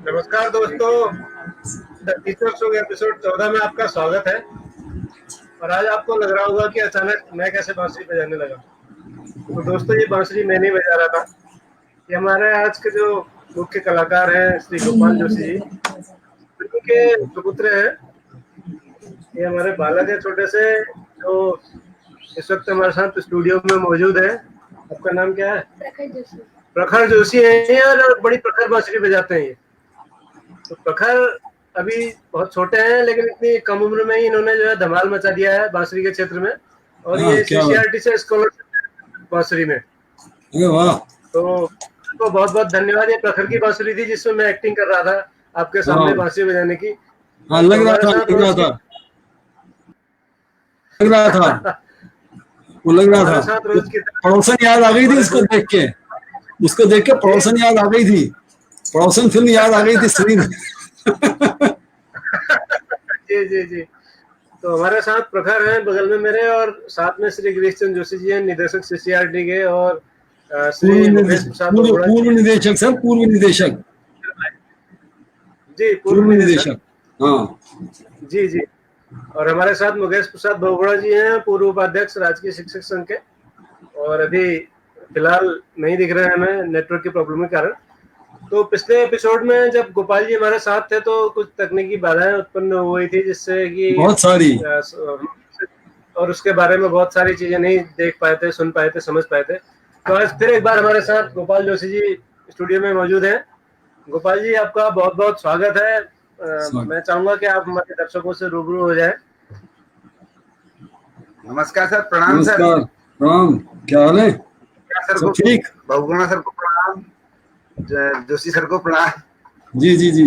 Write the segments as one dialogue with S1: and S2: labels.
S1: नमस्कार दोस्तों, the teacher show episode 14 में आपका स्वागत है। और आज आपको लग रहा होगा कि अचानक मैं कैसे बांसुरी बजाने लगा। तो दोस्तों, ये बांसुरी मैं नहीं बजा रहा था। ये हमारे आज के जो मुख्य कलाकार हैं श्री गोपाल जोशी जी, उनके सुपुत्र हैं। ये हमारे बालक है छोटे से, जो इस वक्त हमारे साथ स्टूडियो में मौजूद है। आपका नाम क्या है? प्रखर जोशी है और बड़ी प्रखर बांसुरी बजाते हैं ये। तो प्रखर अभी बहुत छोटे हैं, लेकिन इतनी कम उम्र में ही इन्होंने जो है धमाल मचा दिया है बांसुरी के क्षेत्र में। और ये सीसीआरटी से स्कॉलरशिप बांसुरी में।
S2: वाह!
S1: तो बहुत बहुत धन्यवाद। ये प्रखर की बांसुरी थी जिसमें मैं एक्टिंग कर रहा था आपके सामने बांसुरी बजाने की।
S2: लग रहा था पड़ोसन याद आ गई थी उसको देख के पड़ोसन याद आ गई थी। पड़ोसन फिल्म याद आ गई थी स्क्रीन।
S1: जी जी जी। तो हमारे साथ प्रखर हैं बगल में मेरे, और साथ में श्री गिरीश चंद्र जोशी जी हैं, निदेशक सीसीआरटी के, और श्री मुकेश प्रसाद
S2: पूर्व निदेशक सर, पूर्व निदेशक
S1: जी, पूर्व निदेशक।
S2: हाँ
S1: जी जी। और हमारे साथ मुकेश प्रसाद बहुगुणा जी हैं, पूर्व उपाध्यक्ष राजकीय शिक्षक संघ के, और अभी फिलहाल नहीं दिख रहे हैं हमें नेटवर्क की प्रॉब्लम के कारण। तो पिछले एपिसोड में जब गोपाल जी हमारे साथ थे तो कुछ तकनीकी बाधाएं उत्पन्न हुई थी, जिससे कि
S2: बहुत सारी,
S1: और उसके बारे में बहुत सारी चीजें नहीं देख पाए थे, सुन पाए थे, समझ पाए थे। तो आज फिर एक बार हमारे साथ गोपाल जोशी जी स्टूडियो में मौजूद हैं। गोपाल जी, आपका बहुत बहुत स्वागत है। मैं चाहूंगा कि आप हमारे दर्शकों से रूबरू हो जाएं।
S3: नमस्कार सर, प्रणाम सर।
S2: प्रणाम, क्या हाल है?
S3: सर को ठीक, बहुगुणा सर को प्रणाम, जोशी सर को प्रणाम।
S2: जी जी जी,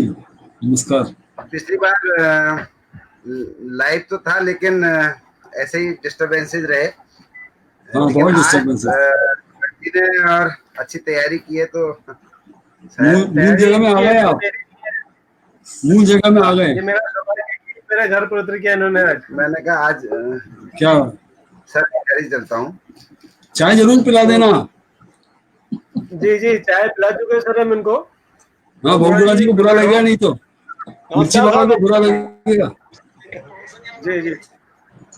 S2: नमस्कार।
S3: पिछली बार लाइव तो था, लेकिन ऐसे ही डिस्टर्बेंसेस रहे।
S2: हाँ, बहुत डिस्टर्बेंसेस।
S3: और अच्छी तैयारी की है, तो
S2: मूल जगह में आ गए आप। मूल जगह में आ गए।
S1: मेरा घर पवित्र किया इन्होंने।
S3: मैंने कहा आज
S2: क्या
S3: सर तैयारी चलता हूँ,
S2: चाय जरूर पिला देना।
S1: जी जी, चाय पिला चुके सर हम इनको।
S2: हाँ, बहुगुणा जी को बुरा लगेगा नहीं तो मिर्ची लगा के बुरा लगेगा।
S1: जी जी।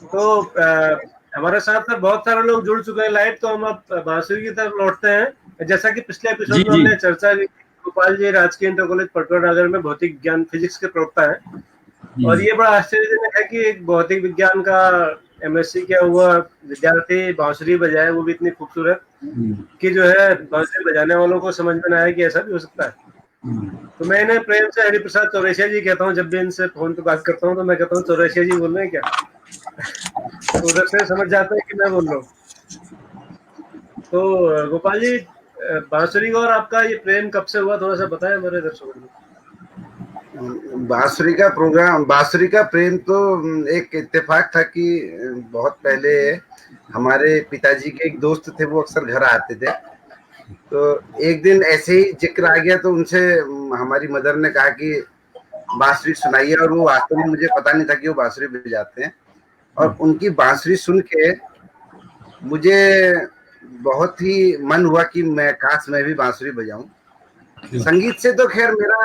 S1: तो हमारे साथ सर बहुत सारे लोग जुड़ चुके हैं लाइव, तो हम अब बांसुरी की तरफ लौटते हैं। जैसा कि पिछले एपिसोड में हमने चर्चा की, गोपाल जी राजकीय इंटर कॉलेज पटना नगर में भौतिक विज्ञान फिजिक्स के प्रवक्ता है। और ये बड़ा आश्चर्यजनक है कि एक भौतिक विज्ञान का एमएससी किया हुआ विद्यार्थी बांसुरी बजाए, वो भी इतनी खूबसूरत कि जो है बांसुरी बजाने वालों को समझ में ना आए कि ऐसा भी हो सकता है। तो मैं इन्हें प्रेम से हरिप्रसाद चौरसिया जी कहता हूँ। जब भी इनसे फोन पे बात करता हूँ तो मैं कहता हूँ चौरसिया जी बोल रहे हैं क्या। तो उधर से समझ जाते हैं कि मैं बोल रहा हूँ। तो गोपाल जी, बांसुरी और आपका ये प्रेम कब से हुआ, थोड़ा सा बताएं हमारे दर्शकों को।
S3: बांसुरी का प्रेम तो एक इत्तेफाक था कि बहुत पहले हमारे पिताजी के एक दोस्त थे, वो अक्सर घर आते थे। तो एक दिन ऐसे ही जिक्र आ गया, तो उनसे हमारी मदर ने कहा कि बांसुरी सुनाइए। और वो वास्तव में मुझे पता नहीं था कि वो बांसुरी बजाते हैं। और उनकी बांसुरी सुन के मुझे बहुत ही मन हुआ कि काश मैं भी बांसुरी बजाऊं। संगीत से तो खैर मेरा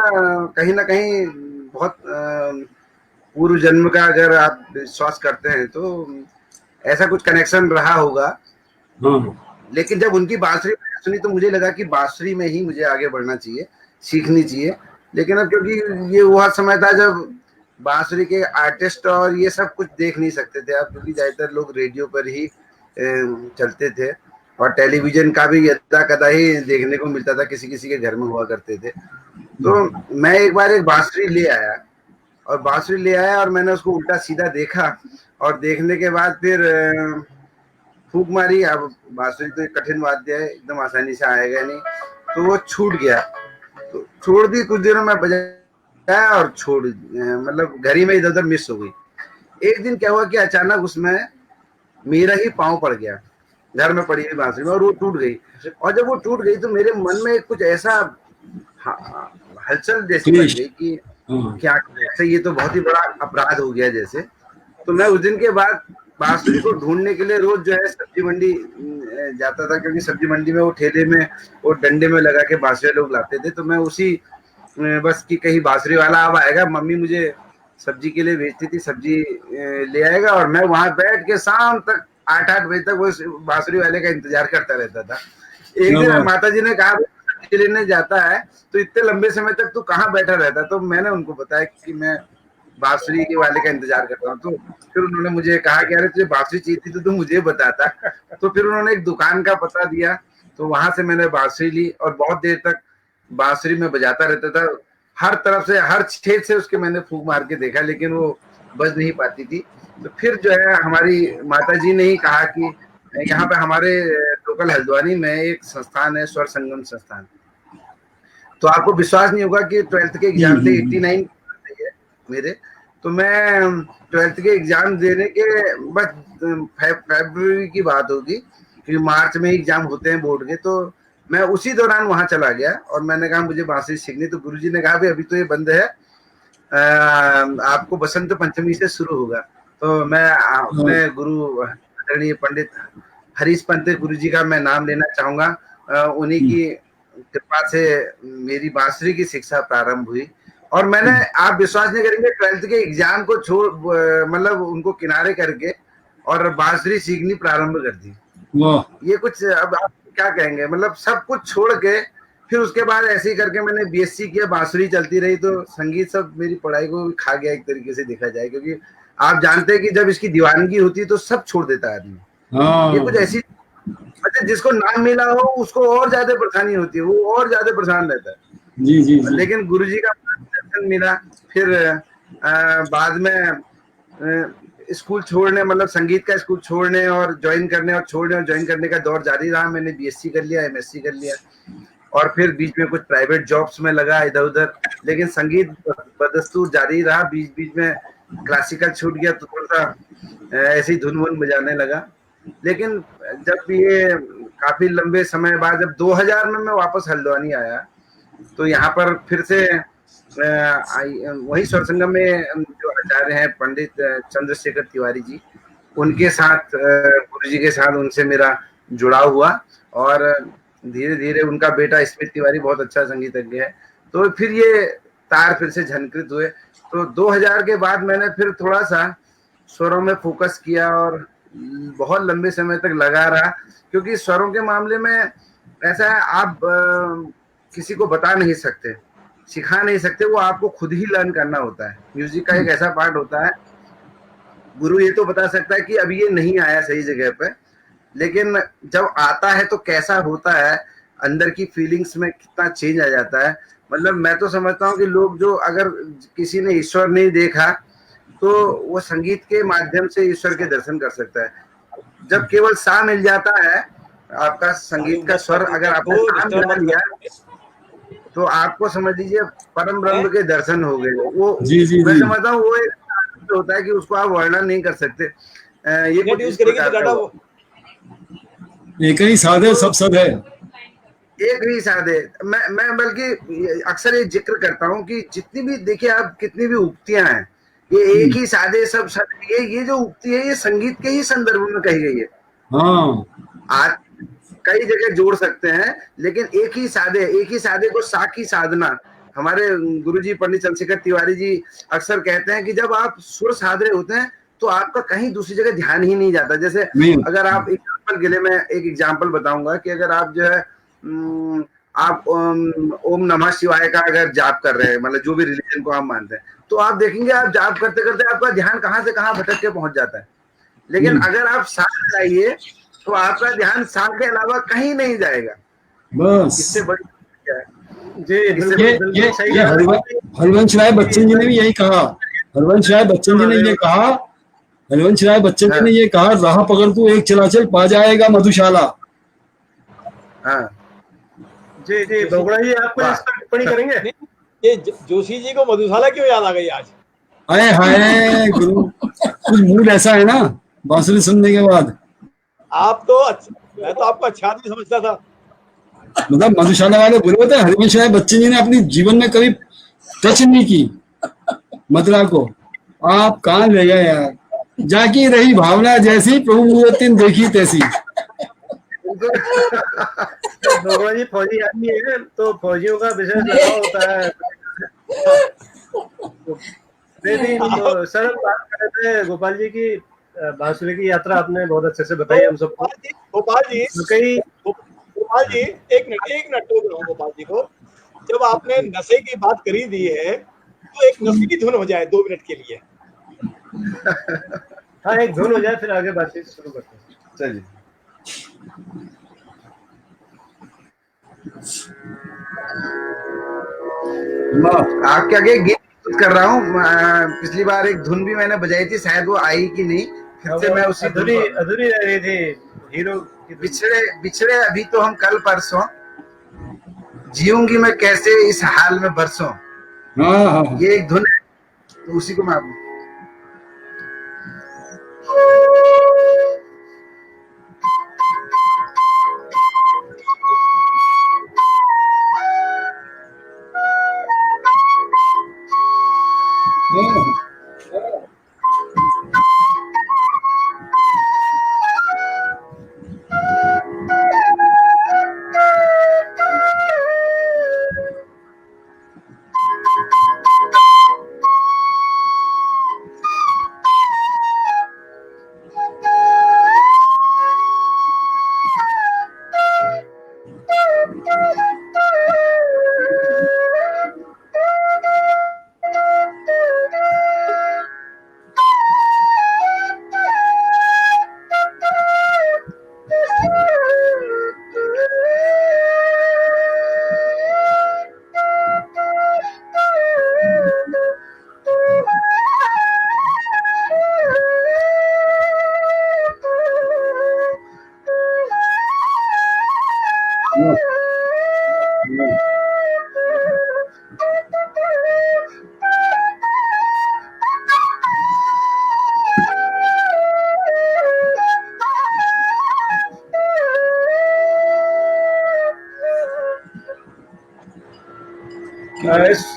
S3: कहीं ना कहीं बहुत पूर्व जन्म का, अगर आप विश्वास करते हैं तो ऐसा कुछ कनेक्शन रहा होगा। लेकिन जब उनकी बांसुरी सुनी तो मुझे लगा कि बांसुरी में ही मुझे आगे बढ़ना चाहिए, सीखनी चाहिए। लेकिन अब क्योंकि ये वह समय था जब बांसुरी के आर्टिस्ट और ये सब कुछ देख नहीं सकते थे आप, क्योंकि ज्यादातर लोग रेडियो पर ही चलते थे और टेलीविजन का भी यदा कदा ही देखने को मिलता था, किसी किसी के घर में हुआ करते थे। तो मैं एक बार एक बांसुरी ले आया और मैंने उसको उल्टा सीधा देखा और देखने के बाद फिर फूंक मारी। अब बांसुरी तो एक कठिन वाद्य है, एकदम आसानी से आएगा नहीं, तो वो छूट गया। तो छोड़ दी, कुछ दिनों में बजाया और छोड़, मतलब घर ही में इधर उधर मिस हो गई। एक दिन क्या हुआ कि अचानक उसमें मेरा ही पाँव पड़ गया, घर में पड़ी हुई बांसुरी में, और वो टूट गई। और जब वो टूट गई तो मेरे मन में कुछ ऐसा हलचल जैसी बन गई कि क्या ऐसे, ये तो बहुत ही बड़ा अपराध हो गया जैसे। तो मैं उस दिन के बाद बांसुरी को ढूंढने के लिए रोज जो है सब्जी मंडी जाता था, क्योंकि सब्जी मंडी में वो ठेले में वो डंडे में लगा के बांसुरी लोग लाते थे। तो मैं उसी बस कि कहीं बांसुरी वाला अब आएगा, मम्मी मुझे सब्जी के लिए भेजती थी, सब्जी ले आएगा, और मैं वहां बैठ के शाम तक 8-8 बजे तक वो बांसुरी वाले का इंतजार करता रहता था। एक दिन माता जी ने कहा सब्जी लेने जाता है तो इतने लंबे समय तक तू कहाँ बैठा रहता? तो मैंने उनको बताया कि मैं बांसुरी के वाले का इंतजार करता हूँ। तो फिर उन्होंने मुझे कहा कि अरे तुझे बांसुरी चाहिए थी तो तू मुझे बताता। तो फिर उन्होंने एक दुकान का पता दिया, तो वहां से मैंने बांसुरी ली और बहुत देर तक बांसुरी में बजाता रहता था। हर तरफ से, हर छेद से उसके मैंने फूंक मार के देखा, लेकिन वो बज नहीं पाती थी। तो फिर जो है हमारी माता जी ने ही कहा कि यहाँ पे हमारे लोकल हल्द्वानी में एक संस्थान है, स्वर संगम संस्थान। तो आपको विश्वास नहीं होगा कि 12th के एग्जाम थे, 89 मेरे। तो मैं 12th के एग्जाम देने के बस फरवरी की बात होगी, कि मार्च में एग्जाम होते हैं बोर्ड के। तो मैं उसी दौरान वहां चला गया और मैंने कहा मुझे बांसुरी सीखनी। तो गुरुजी ने कहा भाई अभी तो ये बंद है, आपको बसंत पंचमी से शुरू होगा। तो मैं अपने गुरु आदरणीय पंडित हरीश पंत गुरुजी का मैं नाम लेना चाहूंगा। उन्हीं की कृपा से मेरी बांसुरी की शिक्षा प्रारंभ हुई। और मैंने, आप विश्वास नहीं करेंगे, 12th के एग्जाम को छोड़, मतलब उनको किनारे करके और बांसुरी सीखनी प्रारंभ कर दी। ये कुछ, अब आप क्या कहेंगे, मतलब सब कुछ छोड़ के फिर उसके बाद ऐसे ही करके मैंने बीएससी किया, बांसुरी चलती रही। तो संगीत सब मेरी पढ़ाई को खा गया एक तरीके से देखा जाए, क्योंकि आप जानते हैं कि जब इसकी दीवानगी होती है तो सब छोड़ देता है आदमी। ये कुछ ऐसी, मतलब जिसको नाम मिला हो उसको और ज्यादा परेशानी होती है, वो और ज्यादा परेशान रहता है। जी। लेकिन गुरुजी का दर्शन मिला। फिर बाद में स्कूल छोड़ने, मतलब संगीत का स्कूल छोड़ने और ज्वाइन करने और छोड़ने और ज्वाइन करने का दौर जारी रहा। मैंने बीएससी कर लिया, एमएससी कर लिया, और फिर बीच में कुछ प्राइवेट जॉब्स में लगा इधर उधर, लेकिन संगीत बदस्तूर जारी रहा। बीच बीच में क्लासिकल छूट गया तो थोड़ा सा ऐसे ही धुन वुन बजाने लगा। लेकिन जब ये काफी लंबे समय बाद जब 2000 में मैं वापस हल्द्वानी आया, तो यहाँ पर फिर से वही स्वर संगम में जो आचार्य हैं पंडित चंद्रशेखर तिवारी जी, उनके साथ, गुरुजी के साथ उनसे मेरा जुड़ाव हुआ। और धीरे धीरे उनका बेटा स्मित तिवारी बहुत अच्छा संगीतज्ञ है, तो फिर ये तार फिर से झनकृत हुए। तो 2000 के बाद मैंने फिर थोड़ा सा स्वरों में फोकस किया और बहुत लंबे समय तक लगा रहा, क्योंकि स्वरों के मामले में ऐसा है, आप किसी को बता नहीं सकते, सिखा नहीं सकते, वो आपको खुद ही लर्न करना होता है। म्यूजिक का एक ऐसा पार्ट होता है, गुरु ये तो बता सकता है कि अभी ये नहीं आया सही जगह पे, लेकिन जब आता है तो कैसा होता है, अंदर की फीलिंग्स में कितना चेंज आ जाता है। मतलब मैं तो समझता हूँ कि लोग जो, अगर किसी ने ईश्वर नहीं देखा तो वो संगीत के माध्यम से ईश्वर के दर्शन कर सकता है। जब केवल सा मिल जाता है आपका संगीत का स्वर, अगर आपने सा मिला लिया तो आपको समझ लीजिए परम ब्रह्म के दर्शन हो गए। वो मैं समझता हूँ वो एक होता है कि उसको आप वर्णन नहीं कर सकते। ये कुछ यूज करेंगे तो डाटा वो
S2: एक ही साधे सब सब है,
S3: एक ही साधे। मैं बल्कि अक्सर ये जिक्र करता हूँ कि जितनी भी, देखिए आप, कितनी भी उक्तियां हैं, ये एक ही साधे सब सब, ये जो उक्ति है ये संगीत के ही संदर्भ में कही गई है। आज कई जगह जोड़ सकते हैं, लेकिन एक ही साधे को सा की साधना। हमारे गुरुजी पंडित चंद्रशेखर तिवारी जी अक्सर कहते हैं कि जब आप सुर साध रहे होते हैं तो आपका कहीं दूसरी जगह ध्यान ही नहीं जाता। जैसे अगर आप एग्जाम्पल के लिए मैं एक एग्जाम्पल बताऊंगा कि अगर आप जो है आप ओम नमः शिवाय का अगर जाप कर रहे हैं, मतलब जो भी रिलीजन को आप मानते हैं, तो आप देखेंगे आप जाप करते करते आपका ध्यान कहाँ से कहाँ भटक के पहुंच जाता है। लेकिन अगर आप साथ लगाइए तो आपका ध्यान साथ के अलावा कहीं नहीं जाएगा।
S2: बस
S3: इससे बड़ी क्या है?
S1: जी
S2: ये
S1: बिल्कुल सही
S2: ये
S1: कहा।
S2: हरिवंश राय बच्चन जी ने भी यही कहा। हरिवंश राय बच्चन जी ने ये कहा, हरिवंश राय बच्चन जी
S3: हाँ
S2: ने ये कहा, राह पकड़ तू एक चलाचल पा जाएगा मधुशाला।
S3: हाँ
S1: जी जी बोगड़ा जी, आप कुछ
S3: वाह
S1: इस पर टिप्पणी करेंगे?
S4: नहीं, ये जोशी जी को मधुशाला क्यों याद आ गई आज?
S2: हाय हाय गुरु, कुछ मूड ऐसा है ना बांसुरी सुनने के बाद।
S4: आप तो मैं तो आपको अच्छा आदमी समझता था।
S2: मतलब मधुशाला वाले बोले होते हरिवंश राय बच्चन जी ने अपनी जीवन में कभी टच नहीं की मथुरा को। आप कहाँ ले गए यार, जाकी रही भावना जैसी प्रभु मूर्ति देखी तैसी।
S1: तो बोगड़ा जी फौजी आदमी है, तो फौजियों का विशेष लगाव होता है। तो सर हम बात कर रहे थे गोपाल जी की, बांसुरी की यात्रा आपने बहुत अच्छे से बताई हम सबको।
S4: गोपाल जी
S1: कई
S4: एक मिनट टोक रहा हूँ गोपाल जी को। जब आपने नशे की बात करी दी है तो एक नशे की धुन हो जाए 2 मिनट के लिए।
S1: हाँ एक धुन हो जाए, फिर आगे बातचीत शुरू करते हैं।
S3: चलिए आपके आगे गीत प्रस्तुत कर रहा हूँ। पिछली बार एक धुन भी मैंने बजाई थी, शायद वो आई कि नहीं, फिर से मैं उसी धुन को-
S1: अधूरी रह रही थी हीरो की धुन।
S3: बिछड़े बिछड़े अभी तो हम कल परसों, जीऊंगी मैं कैसे इस हाल में बरसों।
S2: हाँ हाँ
S3: ये एक धुन है, तो उसी को मैं आप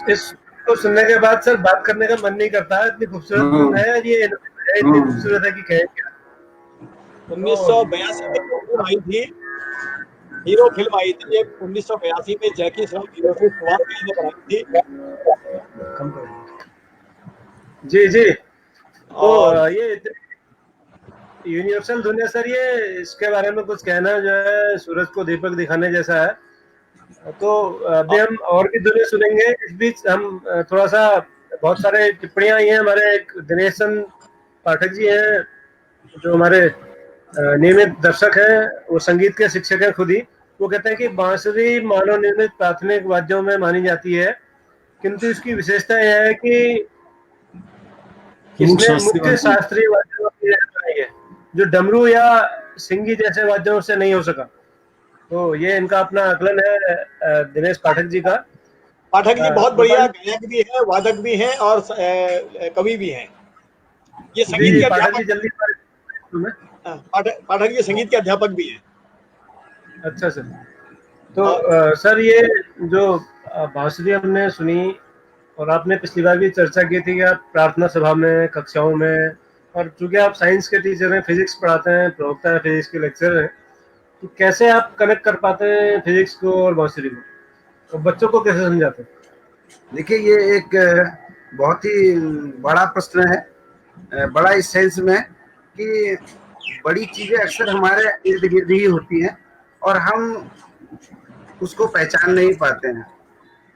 S1: इस को सुनने के बाद सर बात करने का मन नहीं करता है, इतनी खूबसूरत धुन है ये, इतनी खूबसूरत है कि कहें क्या।
S4: 1982 में फिल्म आई थी, हीरो फिल्म आई थी। ये 1982 में जैकी श्रॉफ हीरो से शुरुआत मैंने बनाई थी।
S1: जी जी तो
S4: और
S1: ये यूनिवर्सल धुन है सर ये, इसके बारे में कुछ कहना जो है सूरज को दीपक दिखाने जैसा है। तो अभी हम और भी धुनें सुनेंगे, इस बीच हम थोड़ा सा, बहुत सारे टिप्पणियां आई हैं। हमारे एक दिनेश चंद पाठक जी हैं जो हमारे नियमित दर्शक हैं, वो संगीत के शिक्षक हैं खुद ही। वो कहते हैं कि बांसुरी मानव निर्मित प्राथमिक वाद्यों में मानी जाती है, किंतु इसकी विशेषता यह है कि इसमें मुख्य शास्त्रीय वाद्यों की बनाई है, जो डमरू या सिंगी जैसे वाद्यों से नहीं हो सका। तो ये इनका अपना आकलन है दिनेश पाठक जी का।
S4: पाठक जी बहुत बढ़िया गायक भी है, वादक भी हैं और कवि भी हैं। ये संगीत के
S1: पाठक जी
S4: अध्यापक,
S1: जल्दी
S4: पाठक जी संगीत के अध्यापक भी हैं।
S1: अच्छा सर, तो सर ये जो बांसुरी हमने सुनी, और आपने पिछली बार भी चर्चा की थी कि आप प्रार्थना सभा में, कक्षाओं में, और चूंकि आप साइंस के टीचर हैं, फिजिक्स पढ़ाते हैं, प्रवक्ता है, फिजिक्स के लेक्चरर हैं, तो कैसे आप कनेक्ट कर पाते हैं फिजिक्स को और बांसुरी को, और बच्चों को कैसे समझाते हैं?
S3: देखिए ये एक बहुत ही बड़ा प्रश्न है, बड़ा इस सेंस में कि बड़ी चीजें अक्सर हमारे इर्द गिर्द ही होती हैं और हम उसको पहचान नहीं पाते हैं,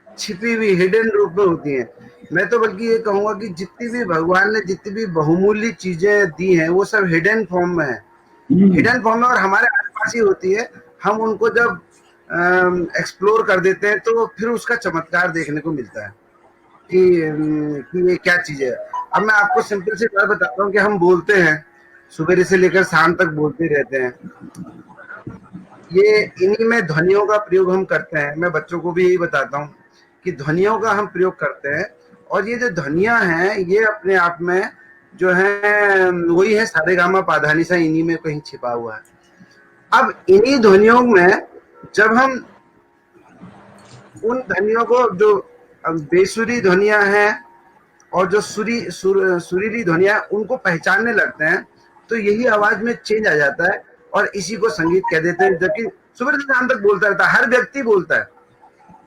S3: छिपी हुई हिडन रूप में होती हैं। मैं तो बल्कि ये कहूंगा कि जितनी भी भगवान ने जितनी भी बहुमूल्य चीजें दी हैं वो सब हिडन फॉर्म में है, हिडन फॉर्म में, और हमारे आसपास ही होती है। हम उनको जब एक्सप्लोर कर देते हैं तो फिर उसका चमत्कार देखने को मिलता है कि ये क्या चीज है। अब मैं आपको सिंपल सी बात बताता हूँ कि हम बोलते हैं, सुबह से लेकर शाम तक बोलते रहते हैं, ये इन्हीं में ध्वनियों का प्रयोग हम करते हैं। मैं बच्चों को भी यही बताता हूँ कि ध्वनियों का हम प्रयोग करते हैं, और ये जो ध्वनियां हैं ये अपने आप में जो है वही है सारेगामा पाधानीसा, इन्हीं में कहीं छिपा हुआ है। अब इन्हीं ध्वनियों में जब हम उन ध्वनियों को, जो बेसुरी ध्वनियां हैं और जो सुरीली ध्वनियां, उनको पहचानने लगते हैं तो यही आवाज में चेंज आ जाता है, और इसी को संगीत कह देते हैं। जबकि सुबह से शाम तक बोलता रहता है, हर व्यक्ति बोलता है,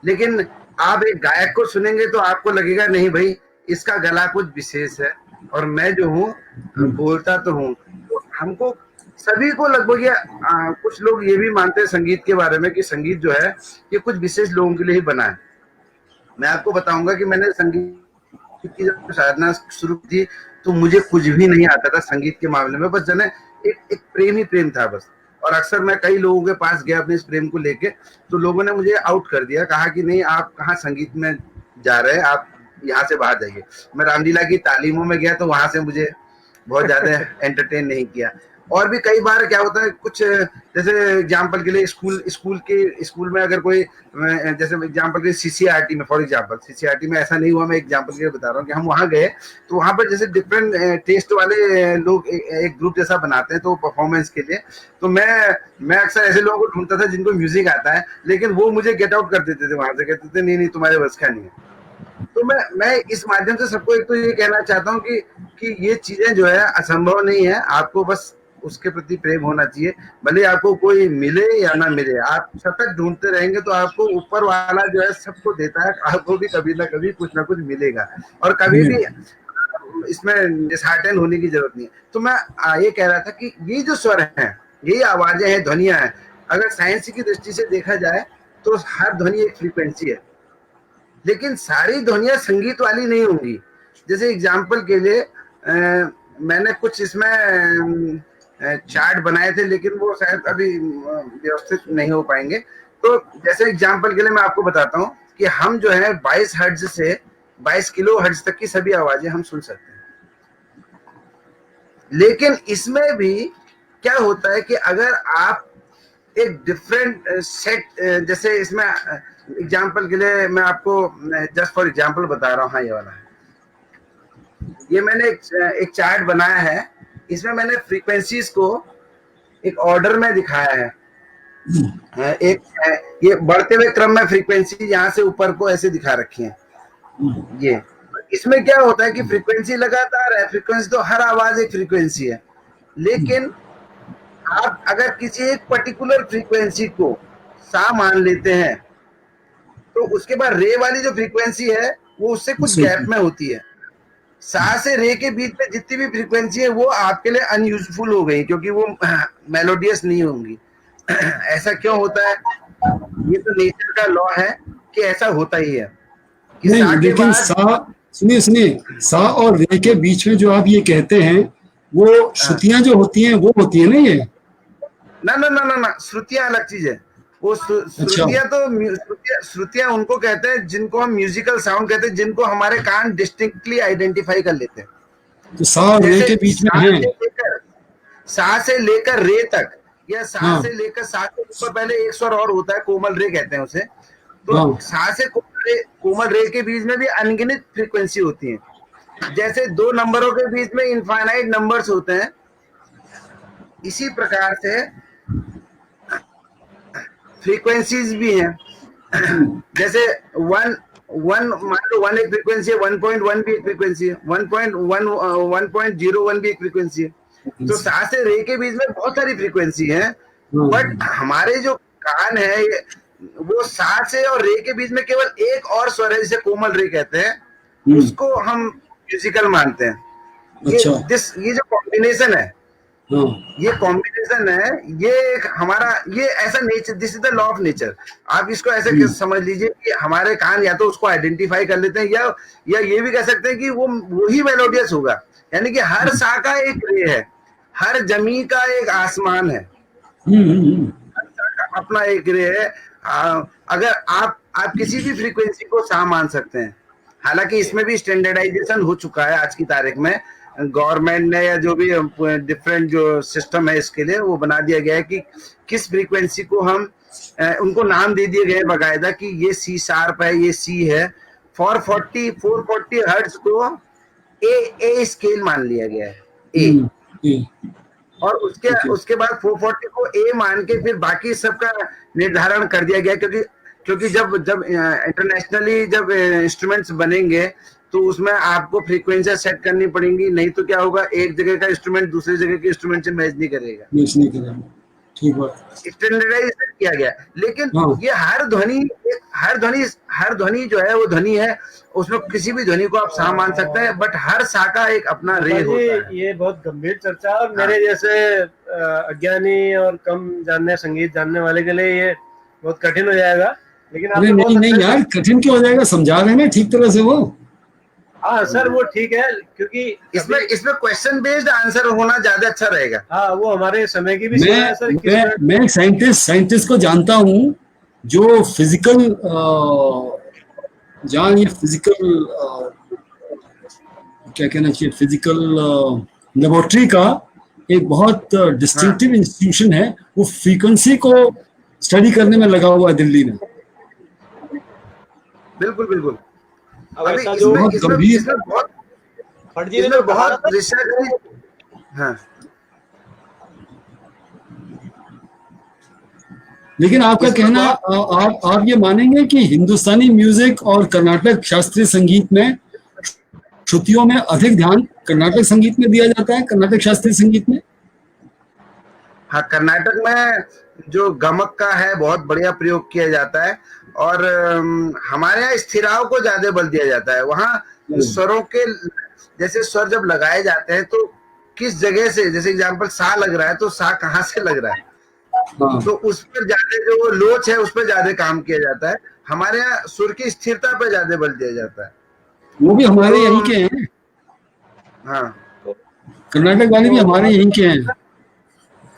S3: लेकिन आप एक गायक को सुनेंगे तो आपको लगेगा नहीं भाई इसका गला कुछ विशेष है, और मैं जो हूँ बोलता तो हूँ। तो हमको सभी को लगभग कुछ लोग ये भी मानते हैं संगीत के बारे में कि संगीत जो है ये कुछ विशेष लोगों के लिए ही बना है। मैं आपको बताऊंगा कि मैंने संगीत की जब साधना शुरू की तो मुझे कुछ भी नहीं आता था संगीत के मामले में, बस जने एक प्रेम ही प्रेम था बस। और अक्सर मैं कई लोगों के पास गया अपने इस प्रेम को लेके, तो लोगों ने मुझे आउट कर दिया, कहा कि नहीं आप कहाँ संगीत में जा रहे हैं, आप यहाँ से बाहर जाइए। मैं रामलीला की तालीमों में गया तो वहां से मुझे बहुत ज्यादा एंटरटेन नहीं किया। और भी कई बार क्या होता है, कुछ जैसे एग्जाम्पल के लिए स्कूल में अगर कोई, जैसे एग्जाम्पल के सीसीआरटी में, फॉर एग्जाम्पल सीसीआरटी में ऐसा नहीं हुआ, मैं एग्जाम्पल के लिए बता रहा हूँ कि हम वहाँ गए तो वहाँ पर जैसे डिफरेंट टेस्ट वाले लोग एक ग्रुप जैसा बनाते हैं तो परफॉर्मेंस के लिए, तो मैं अक्सर ऐसे लोगों को ढूंढता था जिनको म्यूजिक आता है, लेकिन वो मुझे गेट आउट कर देते थे वहां से, कहते थे नहीं तुम्हारे बस का नहीं है। तो मैं इस माध्यम से सबको एक तो ये कहना चाहता हूँ कि ये चीजें जो है असंभव नहीं है, आपको बस उसके प्रति प्रेम होना चाहिए। भले आपको कोई मिले या ना मिले, आप सतत ढूंढते रहेंगे तो आपको ऊपर वाला जो है सबको देता है, आपको भी कभी ना कभी कुछ ना कुछ मिलेगा, और कभी भी इसमें डिसहार्टन होने की जरूरत नहीं है। तो मैं ये कह रहा था कि ये जो स्वर हैं, यही आवाजें हैं, ध्वनियां हैं, अगर साइंस की दृष्टि से देखा जाए तो हर ध्वनि एक फ्रीक्वेंसी है, लेकिन सारी ध्वनियां संगीत वाली नहीं होंगी। जैसे एग्जाम्पल के लिए मैंने कुछ इसमें चार्ट बनाए थे, लेकिन वो शायद अभी व्यवस्थित नहीं हो पाएंगे। तो जैसे एग्जाम्पल के लिए मैं आपको बताता हूँ कि हम जो है 22 हर्ट्ज से 22 किलो हर्ट्ज तक की सभी आवाजें हम सुन सकते हैं, लेकिन इसमें भी क्या होता है कि अगर आप एक डिफरेंट सेट, जैसे इसमें एग्जाम्पल के लिए मैं आपको जस्ट फॉर एग्जाम्पल बता रहा हूँ, हाँ ये वाला है, ये मैंने एक चार्ट बनाया है, इसमें मैंने फ्रीक्वेंसीज को एक ऑर्डर में दिखाया है। एक ये बढ़ते हुए क्रम में फ्रीक्वेंसी यहाँ से ऊपर को ऐसे दिखा रखी है। ये इसमें क्या होता है कि फ्रीक्वेंसी लगातार है, फ्रीक्वेंसी तो हर आवाज एक फ्रीक्वेंसी है, लेकिन आप अगर किसी एक पर्टिकुलर फ्रीक्वेंसी को सा मान लेते हैं तो उसके बाद रे वाली जो फ्रीक्वेंसी है वो उससे कुछ गैप में होती है। सा से रे के बीच में जितनी भी फ्रीक्वेंसी है वो आपके लिए अनयूजफुल हो गई, क्योंकि वो मेलोडियस नहीं होंगी। ऐसा क्यों होता है? ये तो नेचर का लॉ है कि ऐसा होता ही है।
S2: नहीं, लेकिन सुनिए सा और रे के बीच में जो आप ये कहते हैं वो श्रुतियां जो होती हैं वो होती है ना, ये
S3: ना श्रुतियां अलग चीज है। वो श्रुतियां तो श्रुतियां उनको कहते हैं जिनको हम म्यूजिकल साउंड कहते हैं, जिनको हमारे कान डिस्टिंक्टली आइडेंटिफाई कर लेते हैं।
S2: तो सा और रे के बीच में है,
S3: सा से लेकर रे तक, या सा से लेकर सा के ऊपर पहले एक स्वर और होता है, कोमल रे कहते हैं उसे। तो सा से कोमल रे के बीच में भी अनगिनत फ्रीक्वेंसी होती है। जैसे दो नंबरों के बीच में इनफाइनाइट नंबर्स होते हैं, इसी प्रकार से फ्रीक्वेंसीज भी हैं। जैसे वन मान लो 1 एक फ्रीक्वेंसी है, 1.1 भी एक फ्रीक्वेंसी है, 1.01 भी एक फ्रीक्वेंसी है। तो सा से रे के बीच में बहुत सारी फ्रीक्वेंसी है, बट हमारे जो कान है वो सा से और रे के बीच में केवल एक और स्वर है जिसे कोमल रे कहते हैं, उसको हम म्यूजिकल मानते हैं। ये जो कॉम्बिनेशन है
S2: हाँ
S3: ये कॉम्बिनेशन है, ये एक हमारा, ये ऐसा nature, this is the law of nature. आप इसको ऐसे समझ लीजिए कि हमारे कान या तो उसको आइडेंटिफाई कर लेते हैं, या ये भी कह सकते हैं कि वो वही मेलोडियस होगा। यानी कि हर सा का एक रे है, हर जमी का एक आसमान है, हर सा का अपना एक रे है। अगर आप किसी भी फ्रीक्वेंसी को सा मान सकते हैं। हालांकि इसमें भी स्टैंडर्डाइजेशन हो चुका है आज की तारीख में, गवर्नमेंट ने या जो भी डिफरेंट जो सिस्टम है इसके लिए वो बना दिया गया है कि किस फ्रीक्वेंसी को हम उनको नाम दे दिए गए बकायदा कि ये सी शार्प है, ये सी है। 440 हर्ट्ज को ए स्केल मान लिया गया है, ए। और उसके बाद 440 को ए मान के फिर बाकी सबका निर्धारण कर दिया गया, क्योंकि जब इंटरनेशनली जब इंस्ट्रूमेंट्स बनेंगे तो उसमें आपको फ्रीक्वेंसी सेट करनी पड़ेंगी, नहीं तो क्या होगा, एक जगह का इंस्ट्रूमेंट दूसरी जगह के इंस्ट्रूमेंट से मैच नहीं करेगा।
S2: ठीक बात।
S3: स्टैंडर्डाइजेशन किया गया, लेकिन
S2: हाँ।
S3: ये हर ध्वनि जो है वो ध्वनि है, उसमें किसी भी ध्वनि को आप सा मान सकते हैं, बट हर सा का एक अपना रे होता है।
S1: ये बहुत गंभीर चर्चा, और मेरे जैसे अज्ञानी और कम संगीत जानने वाले के लिए ये बहुत कठिन हो जाएगा। लेकिन
S2: अरे नहीं यार, कठिन क्यों हो जाएगा, समझा रहे हैं ठीक तरह से वो।
S1: हाँ सर, वो ठीक है, क्योंकि
S3: इसमें क्वेश्चन बेस्ड आंसर होना ज्यादा अच्छा रहेगा।
S1: हाँ, वो हमारे समय की भी सीमा है सर।
S2: मैं एक साइंटिस्ट को जानता हूँ जो फिजिकल ये फिजिकल क्या कहना चाहिए, फिजिकल लेबोरेटरी का एक बहुत डिस्टिंक्टिव इंस्टीट्यूशन है, वो फ्रीक्वेंसी को स्टडी करने में लगा हुआ है दिल्ली में।
S3: बिल्कुल।
S1: अभी
S2: बहुत गंभीर,
S3: बहुत रिसर्च। हाँ,
S2: लेकिन आपका कहना, आप ये मानेंगे कि हिंदुस्तानी म्यूजिक और कर्नाटक शास्त्रीय संगीत में श्रुतियों में अधिक ध्यान कर्नाटक संगीत में दिया जाता है, कर्नाटक शास्त्रीय संगीत में?
S3: हाँ, कर्नाटक में जो गमक का है बहुत बढ़िया प्रयोग किया जाता है, और हमारे यहाँ स्थिराओं को ज्यादा बल दिया जाता है। वहाँ स्वरों के, जैसे स्वर जब लगाए जाते हैं तो किस जगह से, जैसे एग्जांपल सा लग रहा है तो सा कहाँ से लग रहा है, तो उस पर ज्यादा जो वो लोच है उस पर ज्यादा काम किया जाता है। हमारे यहाँ सुर की स्थिरता पर ज्यादा बल दिया जाता है।
S2: वो भी हमारे यहीं के हैं।
S3: हाँ,
S2: कर्नाटक वाले भी हमारे यहीं के हैं।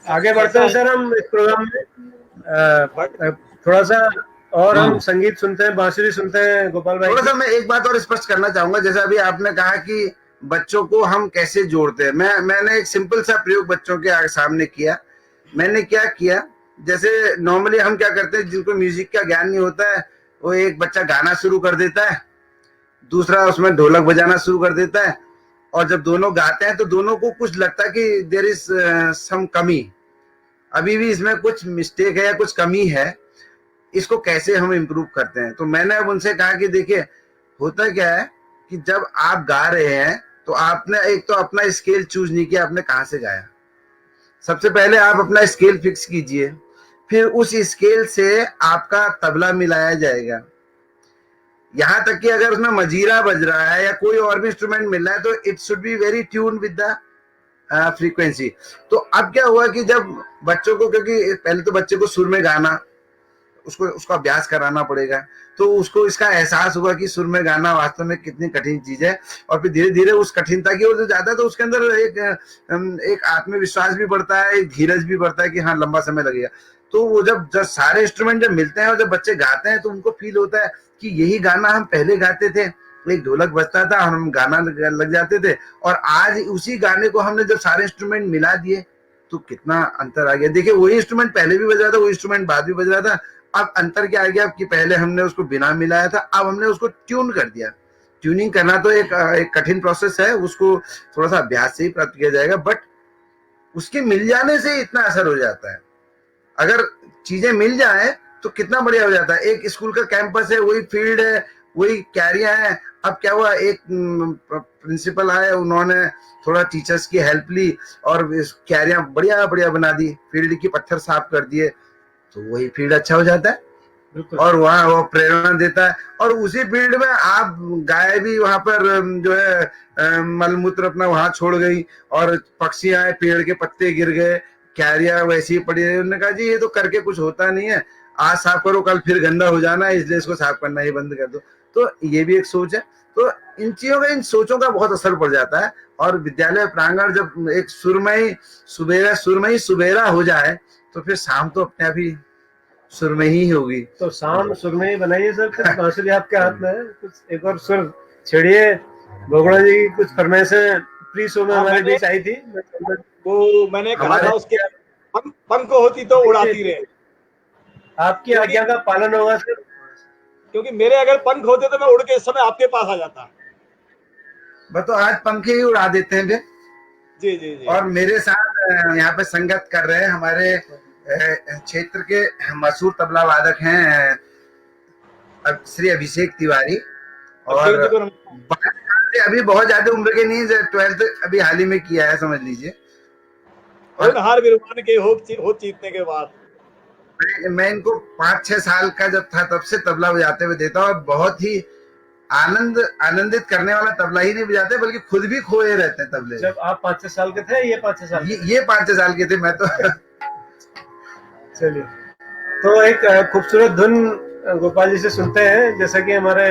S1: आगे बढ़ते हैं सर हम इस प्रोग्राम में, थोड़ा सा और हम संगीत सुनते हैं, बांसुरी सुनते हैं गोपाल भाई।
S3: थोड़ा सा मैं एक बात और स्पष्ट करना चाहूंगा, जैसे अभी आपने कहा कि बच्चों को हम कैसे जोड़ते हैं। मैंने एक सिंपल सा प्रयोग बच्चों के सामने किया। मैंने क्या किया, जैसे नॉर्मली हम क्या करते हैं, जिनको म्यूजिक का ज्ञान नहीं होता है, वो एक बच्चा गाना शुरू कर देता है, दूसरा उसमें ढोलक बजाना शुरू कर देता है, और जब दोनों गाते हैं तो दोनों को कुछ लगता है कि देयर इज सम कमी, अभी भी इसमें कुछ मिस्टेक है या कुछ कमी है, इसको कैसे हम इम्प्रूव करते हैं। तो मैंने अब उनसे कहा कि देखिए, होता क्या है कि जब आप गा रहे हैं तो आपने एक तो अपना स्केल चूज नहीं किया, आपने कहाँ से गाया। सबसे पहले आप अपना स्केल फिक्स कीजिए, फिर उस स्केल से आपका तबला मिलाया जाएगा। यहाँ तक कि अगर उसमें मजीरा बज रहा है या कोई और भी इंस्ट्रूमेंट मिल रहा है तो it should be very tune with the frequency. तो अब क्या हुआ कि जब बच्चों को, क्योंकि पहले तो बच्चे को सुर में गाना, उसको अभ्यास कराना पड़ेगा, तो उसको इसका एहसास हुआ कि सुर में गाना वास्तव में कितनी कठिन चीज है, और फिर धीरे धीरे उस कठिनता की ओर जो जाता है तो उसके अंदर एक आत्मविश्वास भी बढ़ता है, एक धीरज भी बढ़ता है कि हाँ लंबा समय लगेगा। तो वो जब सारे इंस्ट्रूमेंट जब मिलते हैं और जब बच्चे गाते हैं तो उनको फील होता है कि यही गाना हम पहले गाते थे, एक ढोलक बजता था, हम गाना लग जाते थे, और आज उसी गाने को हमने जब सारे इंस्ट्रूमेंट मिला दिए तो कितना अंतर आ गया। देखिए, वही इंस्ट्रूमेंट पहले भी बज रहा था, वही इंस्ट्रूमेंट बाद भी बज रहा था, अब अंतर क्या आ गया कि पहले हमने उसको बिना मिलाया था, अब हमने उसको ट्यून कर दिया। ट्यूनिंग करना तो एक कठिन प्रोसेस है, उसको थोड़ा सा अभ्यास से ही प्राप्त किया जाएगा, बट उसके मिल जाने से इतना असर हो जाता है। अगर चीजें मिल जाए तो कितना बढ़िया हो जाता है। एक स्कूल का कैंपस है, वही फील्ड है, वही कैरियर है। अब क्या हुआ, एक प्रिंसिपल आए, उन्होंने थोड़ा टीचर्स की हेल्प ली और क्यारियां बढ़िया बढ़िया बना दी, फील्ड की पत्थर साफ कर दिए, तो वही फील्ड अच्छा हो जाता है।
S1: बिल्कुल।
S3: और वहाँ वो प्रेरणा देता है। और उसी फील्ड में आप गाय भी वहां पर जो है मलमूत्र अपना वहां छोड़ गई, और पक्षी आए, पेड़ के पत्ते गिर गए, क्यारियां वैसी ही पड़ी रही। उन्होंने कहा जी ये तो करके कुछ होता नहीं है, आज साफ करो कल फिर गंदा हो जाना है, इसलिए इसको साफ करना ही बंद कर दो। तो ये भी एक सोच है। तो इन चीजों का, इन सोचों का बहुत असर पड़ जाता है। और विद्यालय प्रांगण जब एक सुरमई सुबेरा हो जाए तो फिर शाम तो अपने आप ही सुरमई ही होगी।
S1: तो शाम सुर में ही बनाइए सर, कुछ बांसुरी आपके हाथ में है, कुछ एक और सुर छेड़िए। बोगड़ा जी की कुछ फरमाइशें प्री शो में हमारे बीच आई थी,
S4: वो मैंने कहा
S3: हमारे-
S4: था उसके पंख होती तो उड़ाती रहे,
S1: आपकी आज्ञा का पालन होगा सर।
S4: क्योंकि मेरे अगर पंख होते तो मैं उड़ के इस समय आपके पास आ जाता।
S3: बस तो आज पंखे ही उड़ा देते हैं फिर।
S4: जी जी जी।
S3: और मेरे साथ यहाँ पे संगत कर रहे हैं हमारे क्षेत्र के मशहूर तबला वादक हैं श्री अभिषेक तिवारी। और
S4: अभिषेक जी को
S3: अभी बहुत ज्यादा उम्र के नहीं, 12th अभी हाल ही में किया है समझ लीजिए। और
S4: हार विरमान के हो जीतने के बाद
S3: मैं इनको 5-6 साल का जब था तब से तबला बजाते हुए देता हूँ। और बहुत ही आनंदित करने वाला तबला ही नहीं बजाते, बल्कि खुद भी खोए रहते हैं तबले।
S1: जब आप 5-6 साल के थे, ये 5-6 साल
S3: ये 5-6 साल के थे, मैं तो
S1: चलिए, तो एक खूबसूरत धुन गोपाल जी से सुनते हैं, जैसा कि हमारे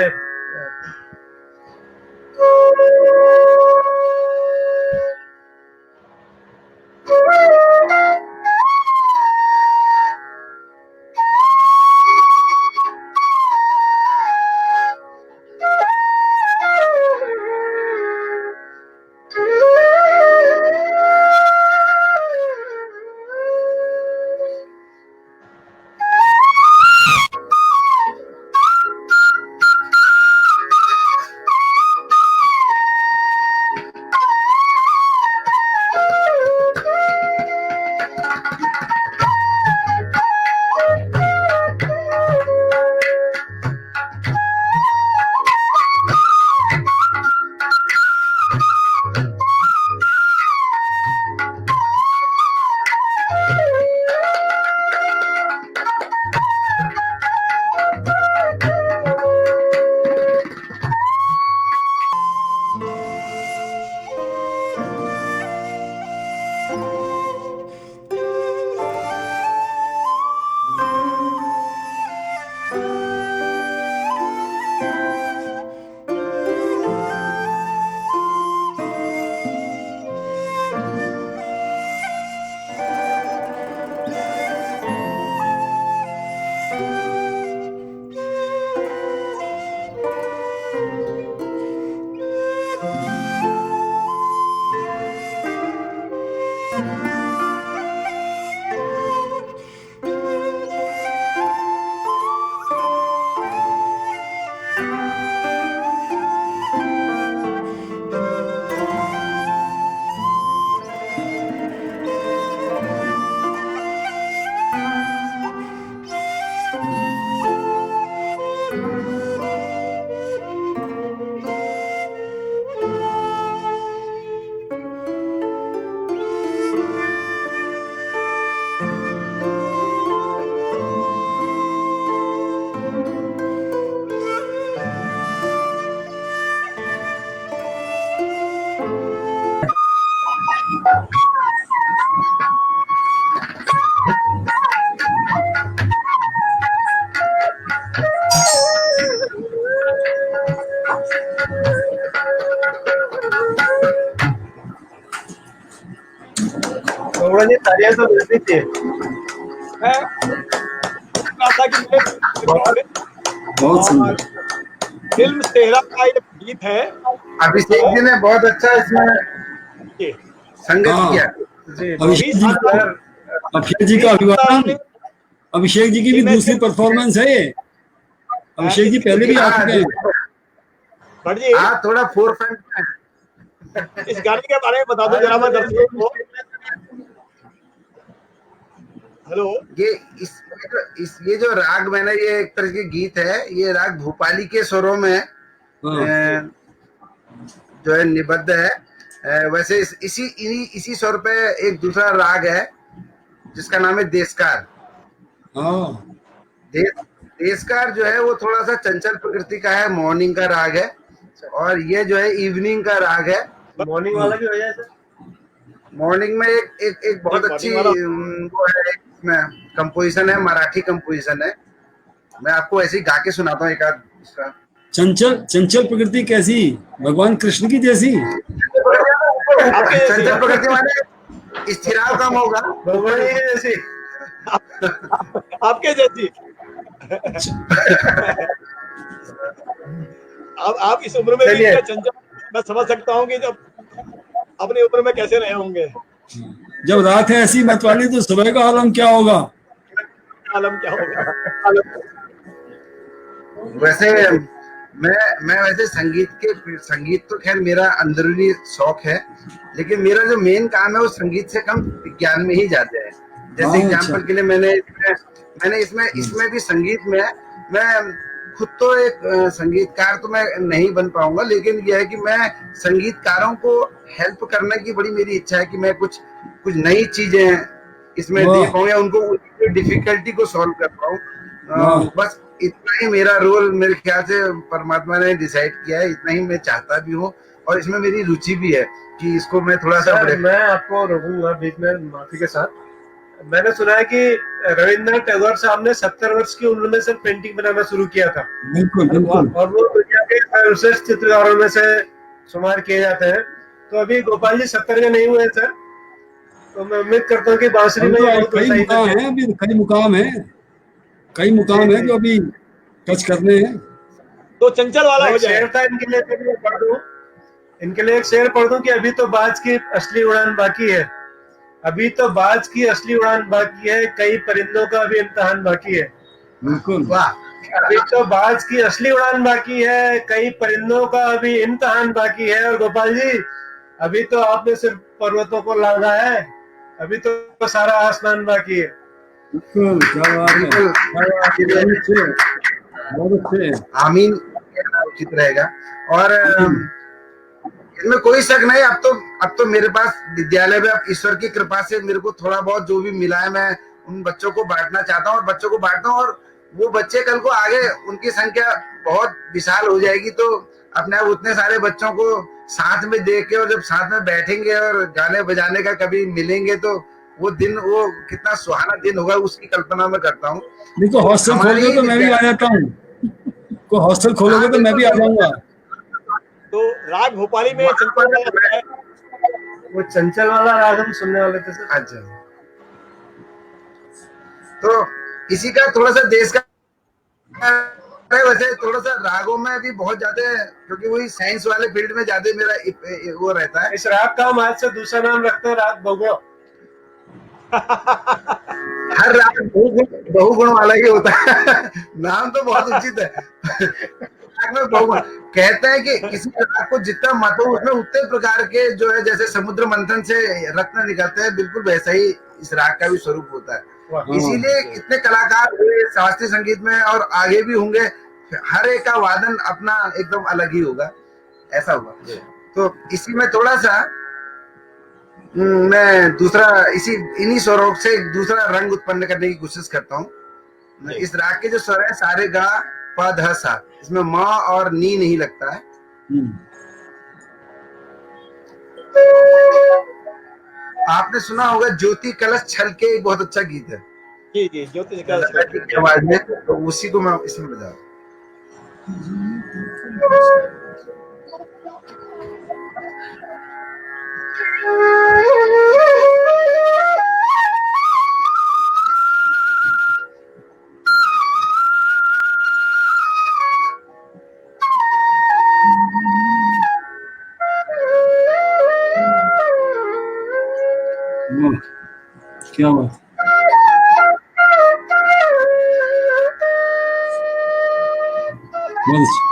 S1: बोगड़ा जी तालियां तो बजनी चाहिए।
S4: मैं कहा था कि मेरे
S2: बहुत सुंदर।
S4: फिल्म सेहरा का ये गीत है,
S3: अभिषेक जी ने बहुत अच्छा इसमें
S4: ये
S3: संगत
S2: हाँ।
S3: किया।
S1: जी
S2: अभिषेक जी को,
S1: सर,
S2: अभिषेक जी का अभिवादन। अभिषेक जी की भी दूसरी परफॉर्मेंस है ये। अभिषेक जी पहले भी आ चुके हैं।
S4: भट्ट जी
S3: हाँ, थोड़ा फोर फ्रंट में।
S4: इस गाने के बारे में बता दो जरा मैं दर्शकों को। हेलो,
S3: ये जो राग मैंने, ये एक तरह के गीत है, ये राग भूपाली के स्वरों में
S2: हाँ।
S3: जो है निबद्ध है। वैसे इसी स्वर पे एक दूसरा राग है जिसका नाम है देशकार।
S2: हाँ।
S3: देशकार जो है वो थोड़ा सा चंचल प्रकृति का है, मॉर्निंग का राग है, और ये जो है इवनिंग का राग है।
S1: मॉर्निंग वाला भी हो जाए सर।
S3: मॉर्निंग में एक बहुत
S4: एक
S3: अच्छी
S4: morning वाला।
S3: वो है, इसमें कंपोजिशन है, मराठी कंपोजिशन है। मैं आपको ऐसे ही गा के सुनाता हूँ एक आध उसका।
S2: चंचल चंचल प्रकृति कैसी? भगवान कृष्ण की जैसी?
S4: आपके जैसी।
S3: चंचल प्रकृति माने स्थिराव कम होगा।
S1: भगवान जी की जैसी।
S4: आपके जैसी। अब आप इस उम्र में भी
S1: चलिए।
S4: इतना चंचल, मैं समझ सकता हूँ कि जब अपनी उम्र में कैसे रहे होंगे।
S2: जब रात है ऐसी मतवाली तो सुबह का आलम क्या होगा?
S4: आलम क्या होगा।
S3: वैसे मैं वैसे संगीत तो खैर मेरा अंदरूनी शौक है, लेकिन मेरा जो मेन काम है वो संगीत से कम विज्ञान में ही जाता है। जैसे
S2: हाँ,
S3: एग्जाम्पल
S2: अच्छा।
S3: के लिए मैंने इसमें भी संगीत में मैं खुद तो एक संगीतकार तो मैं नहीं बन पाऊंगा, लेकिन यह है कि मैं संगीतकारों को हेल्प करने की बड़ी मेरी इच्छा है कि मैं कुछ नई चीजें इसमें दे
S2: वाह।
S3: पाऊं या उनको डिफिकल्टी को सॉल्व कर पाऊं।
S2: वाह।
S3: बस इतना ही मेरा रोल मेरे ख्याल से परमात्मा ने डिसाइड किया है, इतना ही मैं चाहता भी हूँ, और इसमें मेरी रुचि भी है कि इसको मैं थोड़ा सा
S1: सर मैं आपको रोकूंगा बीच में माफी के साथ। मैंने सुना है कि रविंद्रनाथ टैगोर साहब ने 70 वर्ष की उम्र में से पेंटिंग बनाना शुरू किया था,
S2: बिल्कुल बिल्कुल।
S1: और वो दुनिया के सर्वश्रेष्ठ चित्रकारों में से शुमार किए जाते हैं। तो अभी गोपाल जी 70 के नहीं हुए हैं सर, तो मैं उम्मीद करता हूँ कि बांसुरी में ये बहुत
S2: कई
S1: सही
S2: मुकाम
S1: लगे।
S2: है, अभी कई मुकाम
S1: जी,
S2: है जो अभी टच करने हैं।
S4: तो चंचल वाला
S1: मैं
S4: हो
S1: एक
S4: जाए।
S1: शेर था इनके लिए, मैं पढ़ दूं, इनके लिए एक शेर पढ़ दूं कि अभी तो बाज की असली उड़ान बाकी है, अभी तो बाज की असली उड़ान बाकी है, कई परिंदों का अभी इम्तिहान बाकी है।
S2: बिल्कुल।
S3: वाह।
S1: अभी तो बाज की असली उड़ान बाकी है, कई परिंदों का अभी इम्तिहान बाकी है। और गोपाल जी अभी तो आपने सिर्फ पर्वतों को लांघा है, अभी तो सारा आसमान बाकी है।
S2: बिल्कुल, क्या बात है,
S3: बिल्कुल।
S2: बहुत अच्छे, बहुत अच्छे।
S3: आमीन कहना उचित रहेगा। और इसमें कोई शक नहीं, अब तो मेरे पास विद्यालय में अब ईश्वर की कृपा से मेरे को थोड़ा बहुत जो भी मिला है मैं उन बच्चों को बांटना चाहता हूँ, और बच्चों को बांटता हूँ, और वो बच्चे कल को आगे उनकी संख्या बहुत विशाल हो जाएगी, तो अपने आप उतने सारे बच्चों को साथ में देख के, और जब साथ में बैठेंगे और गाने बजाने का कभी मिलेंगे, तो वो दिन वो कितना सुहाना दिन होगा उसकी कल्पना मैं करता हूँ।
S2: देखो हॉस्टल खोलोगे तो मैं भी आ जाता हूँ, को हॉस्टल खोलोगे तो मैं भी आ जाऊंगा।
S4: तो राग भोपाली में चंचल वाला होता है।
S1: वो चंचल वाला राग हम सुनने वाले थे सर।
S3: अच्छा, तो इसी का थोड़ा सा देश का वैसे थोड़ा सा रागों में भी बहुत ज्यादा, क्योंकि वही साइंस वाले फील्ड में ज्यादा मेरा वो रहता है।
S1: इस राग का हम आज से दूसरा नाम रखते हैं राग भगवा।
S3: हर राग बहुगुण वाला ही होता है। नाम तो बहुत उचित है। राग में बहुगुण कहते हैं कि किसी राग को जितना मत हो उसमें उतने प्रकार के जो है, जैसे समुद्र मंथन से रत्न निकलते हैं, बिल्कुल वैसा ही इस राग का भी स्वरूप होता है। इसीलिए कितने कलाकार हुए शास्त्रीय संगीत में, और आगे भी होंगे, हर एक का वादन अपना एकदम अलग ही होगा, ऐसा हुआ। तो इसी में थोड़ा सा मैं दूसरा इन्हीं स्वरों से एक दूसरा रंग उत्पन्न करने की कोशिश करता हूँ। इस राग के जो स्वर है सारे गा प ध सा, इसमें म और नी नहीं लगता है। आपने सुना होगा ज्योति कलश छल के, एक बहुत अच्छा गीत है
S4: जी जी, ज्योति का
S3: की आवाज में, तो उसी को मैं इसमें बजा रहा
S2: क्या बात, बहुत अच्छा।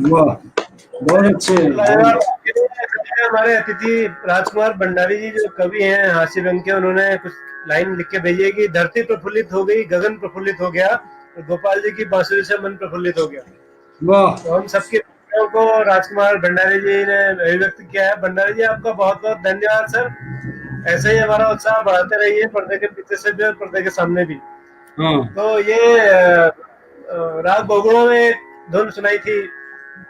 S2: वाह, बहुत अच्छे
S1: लाजवाब। हमारे अतिथि राजकुमार भंडारी जी जो कवि हैं हास्य व्यंग के, उन्होंने कुछ लाइन लिख के भेजी है कि धरती प्रफुल्लित हो गई, गगन प्रफुल्लित हो गया, तो गोपाल जी की बांसुरी से मन प्रफुल्लित हो गया।
S2: वाह।
S1: तो हम सबके भावनाओं को राजकुमार भंडारी जी ने अभिव्यक्त किया है। भंडारी जी आपका बहुत बहुत धन्यवाद सर। ऐसे ही हमारा उत्साह बढ़ाते रहिए, पर्दे के पीछे से भी और पर्दे के सामने भी।
S2: हाँ,
S1: तो ये राग बहुगुणों में एक धुन सुनाई थी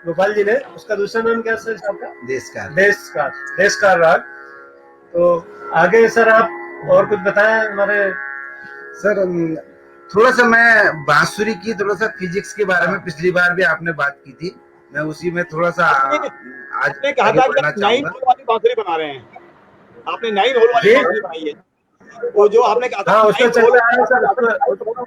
S1: गोपाल जी ने, उसका दूसरा नाम क्या सर आपका?
S3: देश का
S1: देश का राग। तो आगे सर आप और कुछ बताएं हमारे।
S3: सर। थोड़ा सा मैं बांसुरी की थोड़ा सा फिजिक्स के बारे में पिछली बार भी आपने बात की थी, मैं उसी में थोड़ा सा आज
S4: आपने कहा
S3: आगे
S4: था कि
S3: बढ़ना
S4: आप 9
S3: चाहूंगा।
S4: होल वाली बांसुरी बना रहे हैं। आपने 9 होल वाली
S1: जी
S4: बांसुरी बनाई है। वो जो आपने कहा था
S1: हाँ,
S4: कि
S1: उस पर
S4: 9
S1: चल
S4: होल
S1: रहा है सर।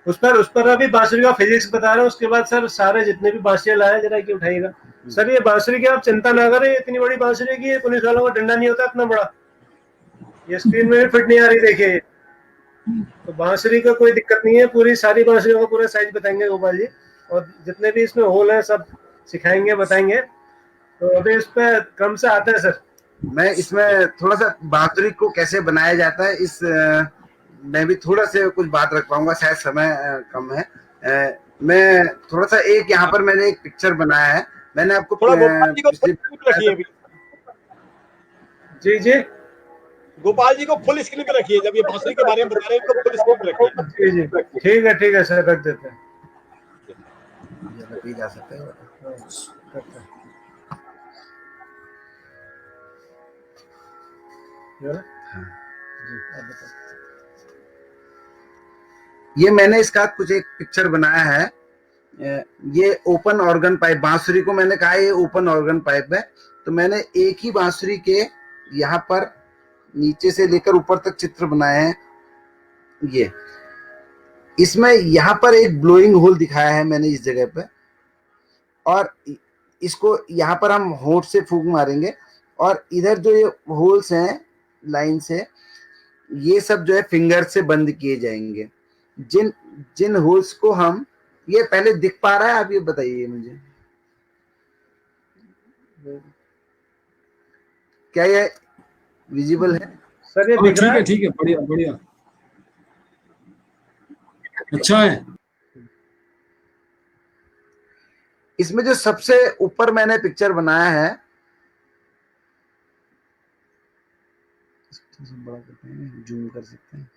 S1: उस पर अभी बांसुरी का फिजिक्स बता रहे हैं। उसके बाद सर सारे जितने भी बांसुरियां लाए जरा कि उठाइएगा सर। ये बांसुरी की आप चिंता ना करें, इतनी बड़ी बांसुरी की पुलिस वालों का डंडा नहीं होता इतना बड़ा। ये स्क्रीन में भी फिट नहीं आ रही, देखिए। तो बांसुरी का कोई दिक्कत नहीं है, पूरी सारी बांसुरियों का पूरा साइज बताएंगे गोपाल जी, और जितने भी इसमें होल हैं सब सिखाएंगे, बताएंगे। तो अभी इस पे क्रम से आते हैं सर।
S3: मैं इसमें थोड़ा सा बांसुरी को कैसे बनाया जाता है इस मैं भी थोड़ा से कुछ बात रख पाऊंगा, शायद समय कम है। मैं थोड़ा सा एक यहाँ पर मैंने एक पिक्चर बनाया है, मैंने आपको
S4: थोड़ा गोपाल जी को
S3: पिछली
S4: फुल स्क्रीन पे रखिए अभी।
S1: जी जी
S4: गोपाल जी को फुल स्क्रीन पे रखिए, जब ये बांसुरी के बारे में बता रहे हैं इनको फुल स्क्रीन पे रखिए।
S1: जी जी ठीक है सर, रख देते हैं।
S3: जा सकते हैं।
S1: करते हैं। जो है? जी आप बताओ।
S3: ये मैंने इसका कुछ एक पिक्चर बनाया है। ये ओपन ऑर्गन पाइप, बांसुरी को मैंने कहा ये ओपन ऑर्गन पाइप है, तो मैंने एक ही बांसुरी के यहाँ पर नीचे से लेकर ऊपर तक चित्र बनाए हैं। ये इसमें यहाँ पर एक ब्लोइंग होल दिखाया है मैंने इस जगह पे, और इसको यहाँ पर हम होंठ से फूंक मारेंगे, और इधर जो ये होल्स हैं लाइन से, ये सब जो है फिंगर से बंद किए जाएंगे। जिन जिन होल्स को हम, ये पहले दिख पा रहा है, आप ये बताइए मुझे, क्या ये विजिबल है?
S1: सर ये
S2: हाँ,
S1: दिख रहा है?
S2: ठीक है, बढ़िया बढ़िया, अच्छा है।
S3: इसमें जो सबसे ऊपर मैंने पिक्चर बनाया है, बड़ा करते हैं, जूम कर सकते हैं।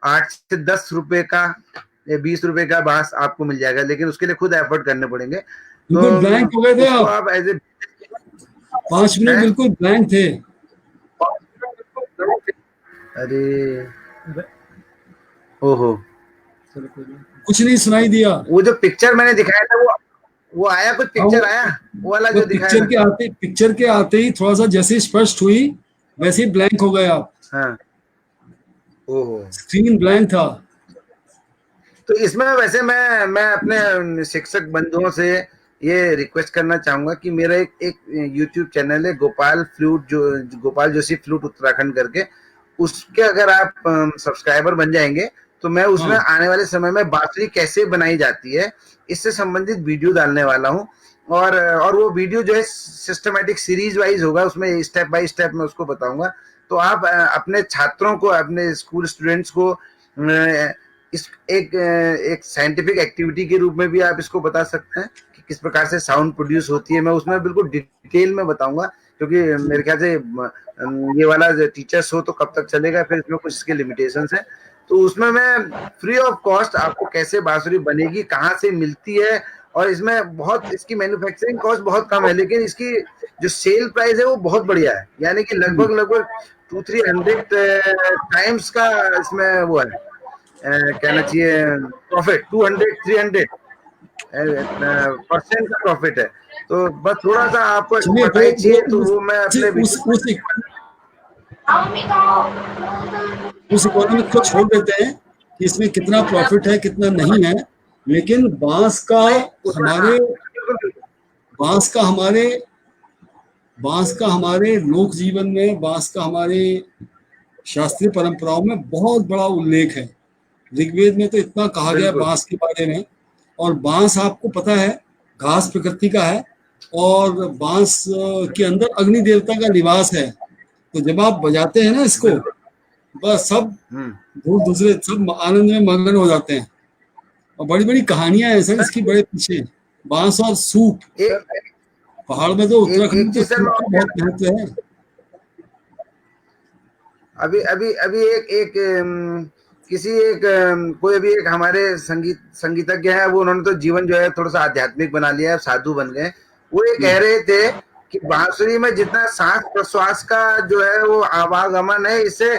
S3: 8 से 10 रुपए का या 20 रुपए का बांस आपको मिल जाएगा, लेकिन उसके लिए खुद एफर्ट करने पड़ेंगे।
S2: बिल्कुल ब्लैंक हो गए थे
S3: उसको
S2: आप,
S3: आप एज ए
S2: 5 मिनट बिल्कुल ब्लैंक थे।
S3: अरे ओहो,
S2: कुछ नहीं सुनाई दिया।
S3: वो जो पिक्चर मैंने दिखाया था वो आया, कुछ पिक्चर आया वो वाला जो दिखाया था?
S2: पिक्चर के आते ही थोड़ा सा जैसे स्पष्ट हुई वैसे ही ब्लैंक हो गए आप।
S3: हाँ, ओहो,
S2: स्क्रीन ब्लैंक था।
S3: तो इसमें वैसे मैं अपने शिक्षक बंधुओं से ये रिक्वेस्ट करना चाहूंगा कि मेरा एक YouTube चैनल है, गोपाल जोशी फ्लूट उत्तराखंड करके, उसके अगर आप सब्सक्राइबर बन जाएंगे तो मैं उसमें आने वाले समय में बांसुरी कैसे बनाई जाती है इससे संबंधित वीडियो डालने वाला हूँ। और वो वीडियो जो है सिस्टमेटिक सीरीज वाइज होगा, उसमें स्टेप बाय स्टेप मैं उसको बताऊंगा। तो आप अपने छात्रों को, अपने स्कूल स्टूडेंट्स को इस एक साइंटिफिक एक्टिविटी के रूप में भी आप इसको बता सकते हैं कि किस प्रकार से साउंड प्रोड्यूस होती है। मैं उसमें बिल्कुल डिटेल में बताऊंगा, क्योंकि मेरे ख्याल से ये वाला टीचर शो तो कब तक चलेगा, फिर इसमें कुछ इसके लिमिटेशंस हैं। तो उसमें मैं फ्री ऑफ कॉस्ट आपको कैसे बांसुरी बनेगी, कहाँ से मिलती है, और इसमें बहुत इसकी मैन्युफैक्चरिंग कॉस्ट बहुत कम है, लेकिन इसकी जो सेल प्राइस है वो बहुत बढ़िया है, यानी कि लगभग 200-300 टाइम्स का इसमें वो है, कहना चाहिए प्रॉफिट, 200-300% का प्रॉफिट है। तो बस थोड़ा सा आपको बताइए चाहिए, तो वो मैं अपने
S2: उस इकोनॉमिक को छोड़ देते हैं कि इसमें कितना प्रॉफिट है कितना नहीं है, लेकिन बांस का हमारे लोक जीवन में, बांस का हमारे शास्त्रीय परंपराओं में बहुत बड़ा उल्लेख है। ऋग्वेद में तो इतना कहा गया बांस के बारे में। और बांस आपको पता है घास प्रकृति का है, और बांस के अंदर अग्नि देवता का निवास है। तो जब आप बजाते हैं ना इसको, बस सब दूसरे सब आनंद में मगन हो जाते हैं। और बड़ी बड़ी कहानियां हैं सर इसकी बड़े पीछे। बांस और सूप, पहाड़ में तो उत्तराखंड में तो बहुत महत्व है।
S3: अभी कोई भी एक हमारे संगीतज्ञ है, वो उन्होंने तो जीवन जो है थोड़ा सा आध्यात्मिक बना लिया है, साधु बन गए। वो ये कह रहे थे कि बांसुरी में जितना सांस प्रश्वास का जो है वो आवागमन है, इससे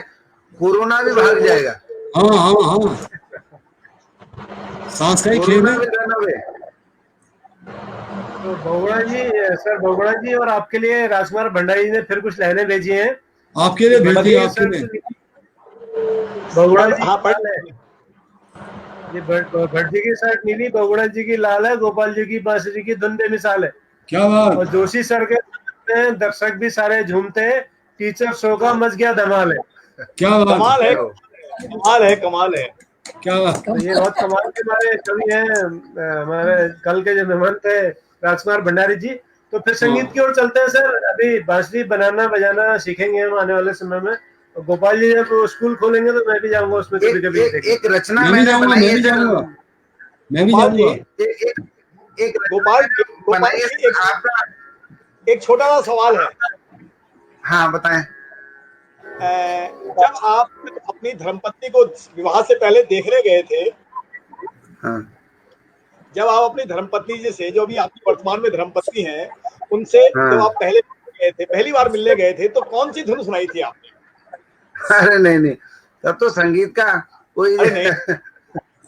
S3: कोरोना भी भाग जाएगा।
S2: हाँ सांस का ही खेल है।
S1: तो बोगड़ा जी और आपके लिए राजकुमार भंडारी जी ने फिर कुछ लाइनें भेजी हैं।
S2: आपके लिए भेज दी, आपके लिए
S1: बोगड़ा जी। हाँ, ये भट्ट जी की शर्ट नीली, बोगड़ा जी की लाल है, गोपाल जी की बांसुरी की धुन बेमिसाल है।
S2: क्या बात।
S1: और जोशी सर के दर्शक भी सारे झूमते हैं, टीचर शो का मच गया धमाल है।
S2: क्या बात,
S4: कमाल है, कमाल है, कमाल है।
S2: क्या बात।
S1: तो ये बहुत कमाल के हमारे कवि हैं, हमारे कल के जो मेहमान थे राजकुमार भंडारी जी। तो फिर संगीत की ओर चलते हैं सर। अभी बांसुरी बनाना बजाना सीखेंगे हम आने वाले समय में। गोपाल जी जब स्कूल खोलेंगे तो मैं भी जाऊंगा उसमें कभी कभी।
S3: एक रचना मैंने बनाई है,
S2: मैं भी जाऊंगा।
S3: एक
S4: गोपाल जी, एक छोटा सा सवाल है।
S3: हाँ बताएं।
S4: जब आप अपनी धर्मपत्नी को विवाह से पहले देखने गए थे,
S3: हाँ,
S4: जब आप अपनी धर्मपत्नी से, जो भी आपकी वर्तमान में धर्मपत्नी है, उनसे जब आप पहले गए थे, पहली बार मिलने गए थे, तो कौन सी धुन सुनाई थी आपने?
S3: अरे नहीं, तब तो संगीत का कोई
S4: नहीं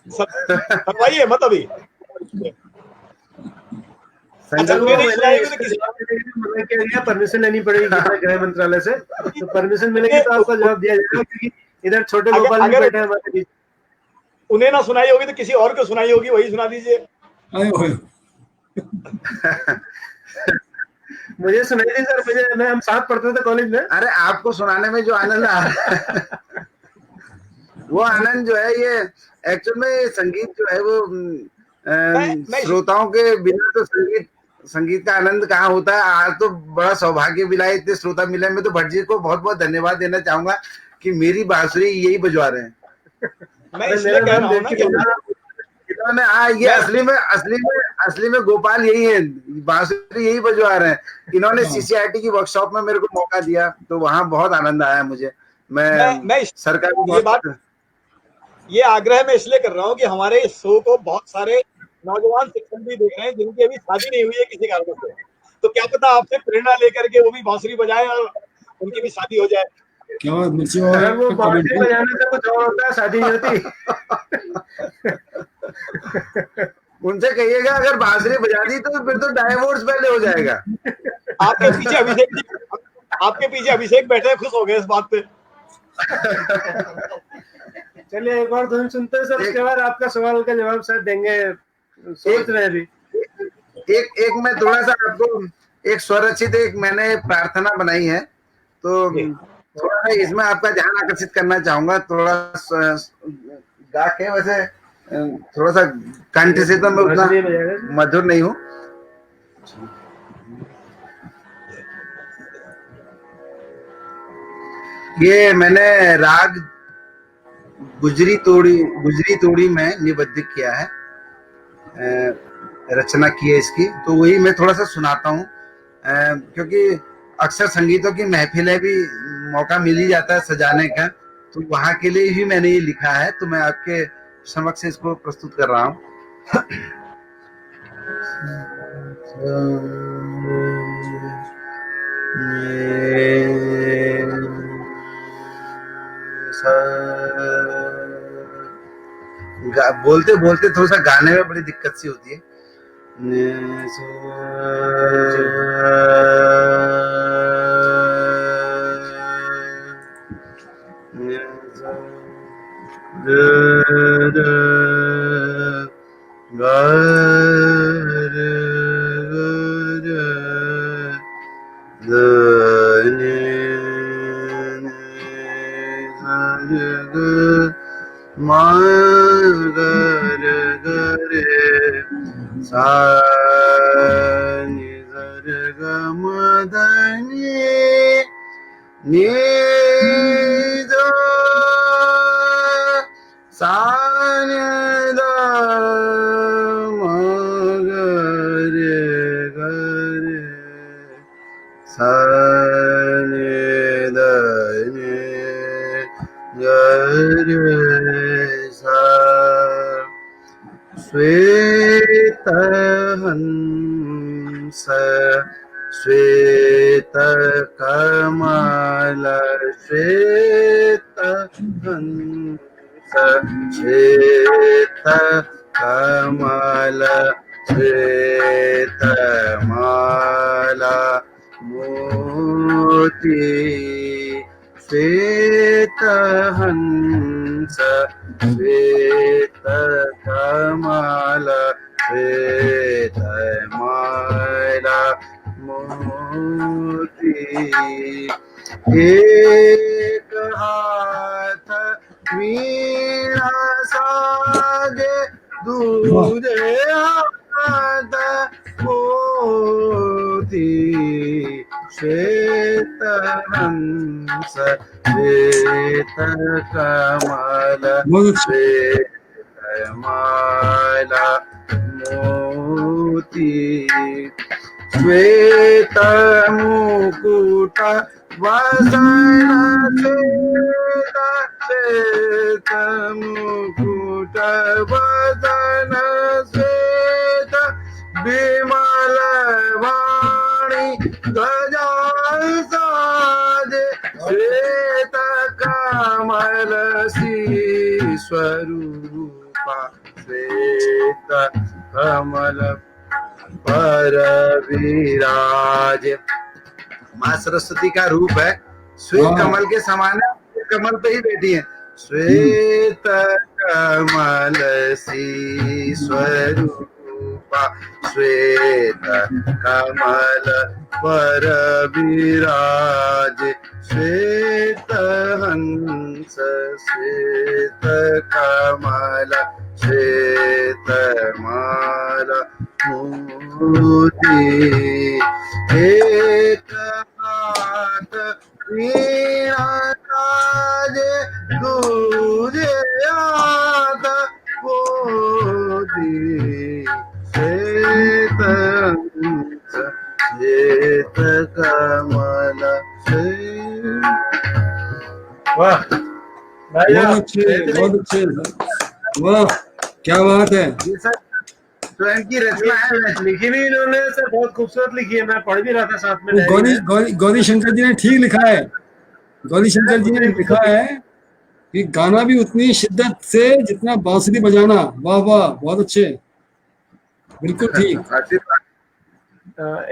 S4: करवाइए मत अभी।
S1: परमिशन लेनी पड़ेगी गृह मंत्रालय से, तो परमिशन मिलेगी तो आपका जवाब दिया जाएगा, क्योंकि इधर छोटे गोपाल जी बैठे हैं हमारे बीच। उन्हें
S4: ना सुनाई होगी तो किसी और को सुनाई होगी, वही सुना दीजिए।
S1: मुझे सुनाई थी सर, हम साथ पढ़ते थे कॉलेज में।
S3: अरे आपको सुनाने में जो आनंद आ रहा है वो आनंद जो है, ये एक्चुअल में संगीत जो है वो श्रोताओं के बिना तो संगीत का आनंद कहाँ होता है। आज तो बड़ा सौभाग्य मिला है, इतने श्रोता मिले। मैं तो भट्ट जी को बहुत बहुत धन्यवाद देना चाहूंगा कि मेरी बांसुरी यही बजवा रहे हैं।
S4: मैं इसलिए कह रहा हूं ना कि
S3: इन्होंने ये असली में गोपाल यही है, बांसुरी यही बजवा रहे हैं। इन्होंने CCRT की वर्कशॉप में मेरे को मौका दिया, तो वहां बहुत आनंद आया मुझे। मैं सरकार को
S4: ये आग्रह मैं इसलिए कर रहा हूँ कि हमारे इस शो को बहुत सारे नौजवान शिक्षक भी देख रहे हैं जिनकी अभी शादी नहीं हुई है किसी कारणों से। तो क्या पता आपसे प्रेरणा लेकर के वो भी बांसुरी बजाए और उनकी भी शादी हो जाए।
S2: क्या बात मुझसे
S1: अगर वो
S2: और
S1: बांसुरी
S2: कमेंट
S1: बजाने से कुछ और होता है, शादी नहीं होती।
S3: उनसे कहिएगा अगर बांसुरी बजा दी तो फिर तो डाइवोर्स पहले हो जाएगा।
S4: आपके पीछे अभिषेक बैठे हैं, खुश हो गए इस बात पे।
S1: चलिए एक और धुन सुनते हैं सर, उसके बाद आपका सवाल का जवाब शायद देंगे, सोच रहे हैं अभी।
S3: एक मैं थोड़ा सा आपको एक स्वरचित एक मैंने प्रार्थना बनाई है, तो थोड़ा सा इसमें आपका ध्यान आकर्षित करना चाहूंगा। थोड़ा गा के, वैसे थोड़ा सा कंठ से तो मैं उतना मधुर नहीं हूँ। ये मैंने राग गुजरी तोड़ी में निबद्ध किया है, रचना की है इसकी, तो वही मैं थोड़ा सा सुनाता हूँ। क्योंकि अक्सर संगीतों की महफिलें भी मौका मिल ही जाता है सजाने का, तो वहां के लिए ही मैंने ये लिखा है, तो मैं आपके समक्ष इसको प्रस्तुत कर रहा हूँ। बोलते बोलते थोड़ा सा गाने में बड़ी दिक्कत सी होती है। श्वेत कमल श्वेत हंस श्वेत कमल श्वेत माला मोती श्वेत हंस श्वेत कमल श्वेत माला मोती एक हाथ वीणा साजे दूजे हाथ मोती श्वेत हंस श्वेत कमल श्वेत माला मोती श्वेत मुकुट वसन श्वेत मुकुट वसन श्वेत विमल वाणी ध्वजा साजे श्वेत कमल श्री स्वरूपा श्वेत कमल पर विराज। माँ सरस्वती का रूप है, श्वेत कमल के समान है, कमल पे ही बैठी है। श्वेत कमल सी स्वरूपा श्वेत कमल पर विराज श्वेत हंस श्वेत कमल श्वेत माला मोती एक हाथ वीणा साजे दूजे हाथ मोती श्वेत हंस श्वेत कमल।
S1: वाह, भाई
S2: बहुत
S1: आप
S2: अच्छे,
S1: गए थे
S2: बहुत अच्छे सर, वाह क्या बात है।
S3: ये सर स्वयं की रचना है।
S1: नहीं? लिखी भी इन्होंने सर बहुत खूबसूरत लिखी है, मैं पढ़ भी रहा था साथ में
S2: वो
S1: डायरी में।
S2: गौरी शंकर जी ने ठीक लिखा है, गौरी शंकर जी ने
S1: मुझे
S2: लिखा
S1: खुद
S2: है कि गाना भी उतनी शिद्दत से जितना बांसुरी बजाना। वाह वाह, बहुत अच्छे, बिल्कुल ठीक।
S3: आशीर्वाद।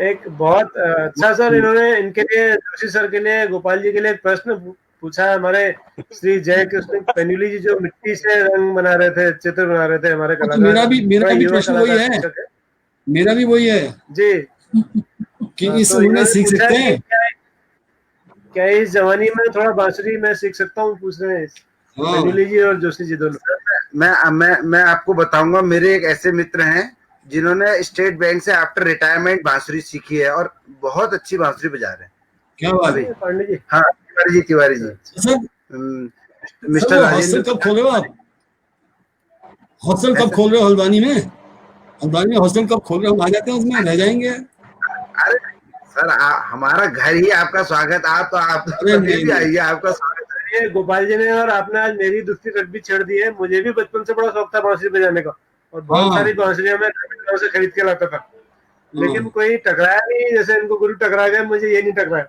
S1: एक बहुत अच्छा सर, इन्होंने इनके लिए, जोशी सर के लिए, गोपाल जी के लिए एक प्रश्न पूछा है। हमारे श्री जय कृष्ण पेन्युली जी जो मिट्टी से रंग बना रहे थे, चित्र बना रहे थे, हमारे
S2: तो
S1: कलाकार,
S2: मेरा
S1: थोड़ा
S2: भी
S1: युवा
S2: प्रश्न वही
S1: कलाकार
S2: है,
S1: शिक्षक है
S2: मेरा भी वही है
S1: जी।
S2: कि इस
S1: तो
S2: उन्हें
S1: इन्होंने
S2: सीख
S1: पूछा
S2: सकते
S1: है कि
S2: हैं।
S1: क्या इस जवानी में थोड़ा बांसुरी मैं सीख सकता हूँ, पूछ रहे हैं
S2: हाँ
S1: पेन्युली जी और जोशी जी दोनों।
S3: मैं आपको बताऊंगा, मेरे एक ऐसे मित्र हैं जिन्होंने स्टेट बैंक से आफ्टर रिटायरमेंट बांसुरी सीखी है और बहुत अच्छी बांसुरी बजा रहे हैं
S2: क्या बात
S3: अभी।
S2: है।
S1: पांडे जी।
S3: हाँ, तिवारी जी।
S1: अच्छा।
S2: सर, सर
S3: मिस्टर
S2: वो
S3: राजेंद्र
S2: हॉस्टल कब खोल रहे हो आप, हॉस्टल कब
S3: ऐसा।
S2: खोल रहे हो हल्द्वानी में, हल्द्वानी में हॉस्टल कब खोल रहे हो, हम आ जाते हैं उसमें, रह जाएंगे।
S3: अरे सर, हमारा घर ही आपका स्वागत, आप तो
S2: अरे
S3: कभी
S2: नहीं
S3: भी
S2: नहीं,
S3: आइए, आपका स्वागत है।
S1: ये गोपाल जी ने और आपने आज मेरी दूसरी रट भी छेड़ दी है। मुझे भी बचपन से बड़ा शौक था बांसुरी बजाने का, और बहुत
S2: हाँ
S1: सारी बांसुरियां मैं गांव से खरीद के लाता था,
S2: हाँ।
S1: लेकिन कोई टकराया नहीं। जैसे इनको गुरु टकरा गए, मुझे ये नहीं टकराया।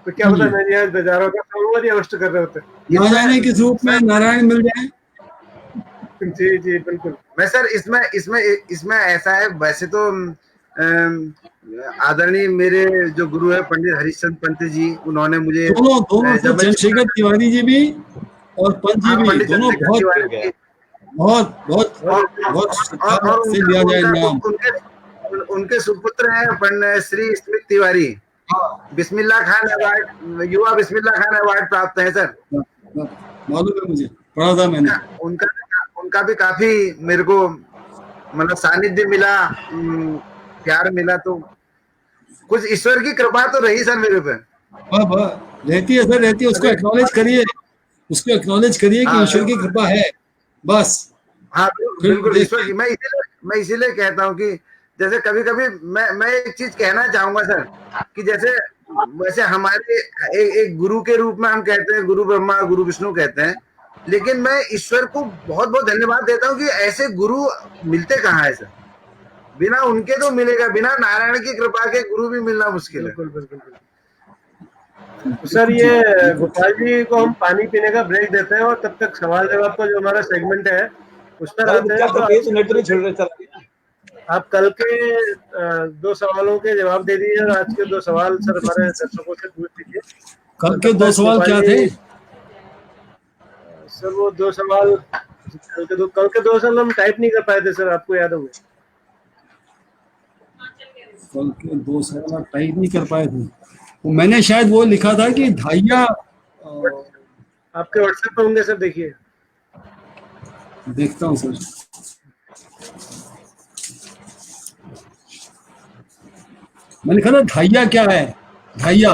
S1: तो क्या पता मैं आज बजा रहा होता और ये अवश्य कर रहे होते।
S2: ना जाने किस रूप में
S3: सर,
S2: नारायण मिल जाए।
S1: जी जी बिल्कुल।
S3: मैं सर इसमें इसमें इसमें ऐसा है, वैसे तो आदरणीय मेरे जो गुरु है पंडित हरिश्चंद्र पंत जी, उन्होंने मुझे
S2: दोनों दोनों सर,
S3: जब मैं
S2: चंद्रशेखर तिवारी जी भी और पंत जी
S3: हाँ,
S2: भी,
S3: पंडित
S2: दोनों
S3: चंद्रशेखर
S2: बहुत
S3: तिवारी जी।
S2: बहुत बहुत
S3: और
S2: बहुत श्रद्धा
S3: और
S2: से लिया जाए
S3: उनका
S2: नाम।
S3: उनके सुपुत्र हैं पंडित श्री स्मित तिवारी,
S2: हाँ,
S3: बिस्मिल्लाह खान अवार्ड, युवा बिस्मिल्लाह खान अवार्ड प्राप्त है सर।
S2: मालूम है मुझे, पढ़ा था मैंने।
S3: उनका उनका भी काफी मेरे को मतलब सानिध्य मिला, प्यार मिला, तो कुछ ईश्वर की कृपा तो रही सर मेरे पे।
S2: वाह वाह, रहती है सर, रहती है, उसको
S1: अरे
S2: एक्नॉलेज करिए, उसको एक्नॉलेज करिए कि
S3: हाँ
S2: ईश्वर की कृपा है, बस।
S3: हाँ,
S2: फिर
S3: बिल्कुल ईश्वर
S2: देखिए,
S3: की। मैं इसीलिए कहता हूँ कि जैसे कभी कभी मैं एक चीज कहना चाहूंगा सर, कि जैसे वैसे हमारे एक गुरु के रूप में हम कहते हैं गुरु ब्रह्मा गुरु विष्णु कहते हैं, लेकिन मैं ईश्वर को बहुत बहुत धन्यवाद देता हूँ कि ऐसे गुरु मिलते कहाँ है सर। बिना उनके तो मिलेगा, बिना नारायण की कृपा के गुरु भी मिलना मुश्किल है।
S1: बिल्कुल बिल्कुल बिल्कुल। तो सर ये गोपाल जी को हम पानी पीने का ब्रेक देते हैं, और तब तक सवाल जवाब का जो हमारा सेगमेंट है उस पर
S4: भाई
S1: आते
S4: क्या
S1: हैं। तो
S4: करते हैं, नेट नहीं छिड़ रहे चल।
S1: आप कल के दो सवालों के जवाब दे दीजिए, और आज के दो सवाल सर हमारे दर्शकों से पूछ लीजिए।
S2: कल
S1: और
S2: के
S1: तब
S2: दो
S1: तक
S2: सवाल
S1: गोपाल
S2: क्या
S1: जी,
S2: थे।
S1: सर वो दो सवाल कल के दो सवाल हम टाइप नहीं कर पाए थे सर, आपको याद होंगे।
S2: कल के दो सवाल टाइप नहीं कर पाए थे, वो मैंने शायद वो लिखा था कि ढाइया,
S1: आपके व्हाट्सएप पे होंगे सर, देखिए।
S2: देखता हूँ सर। मैंने लिखा था ढाइया क्या है, ढाइया,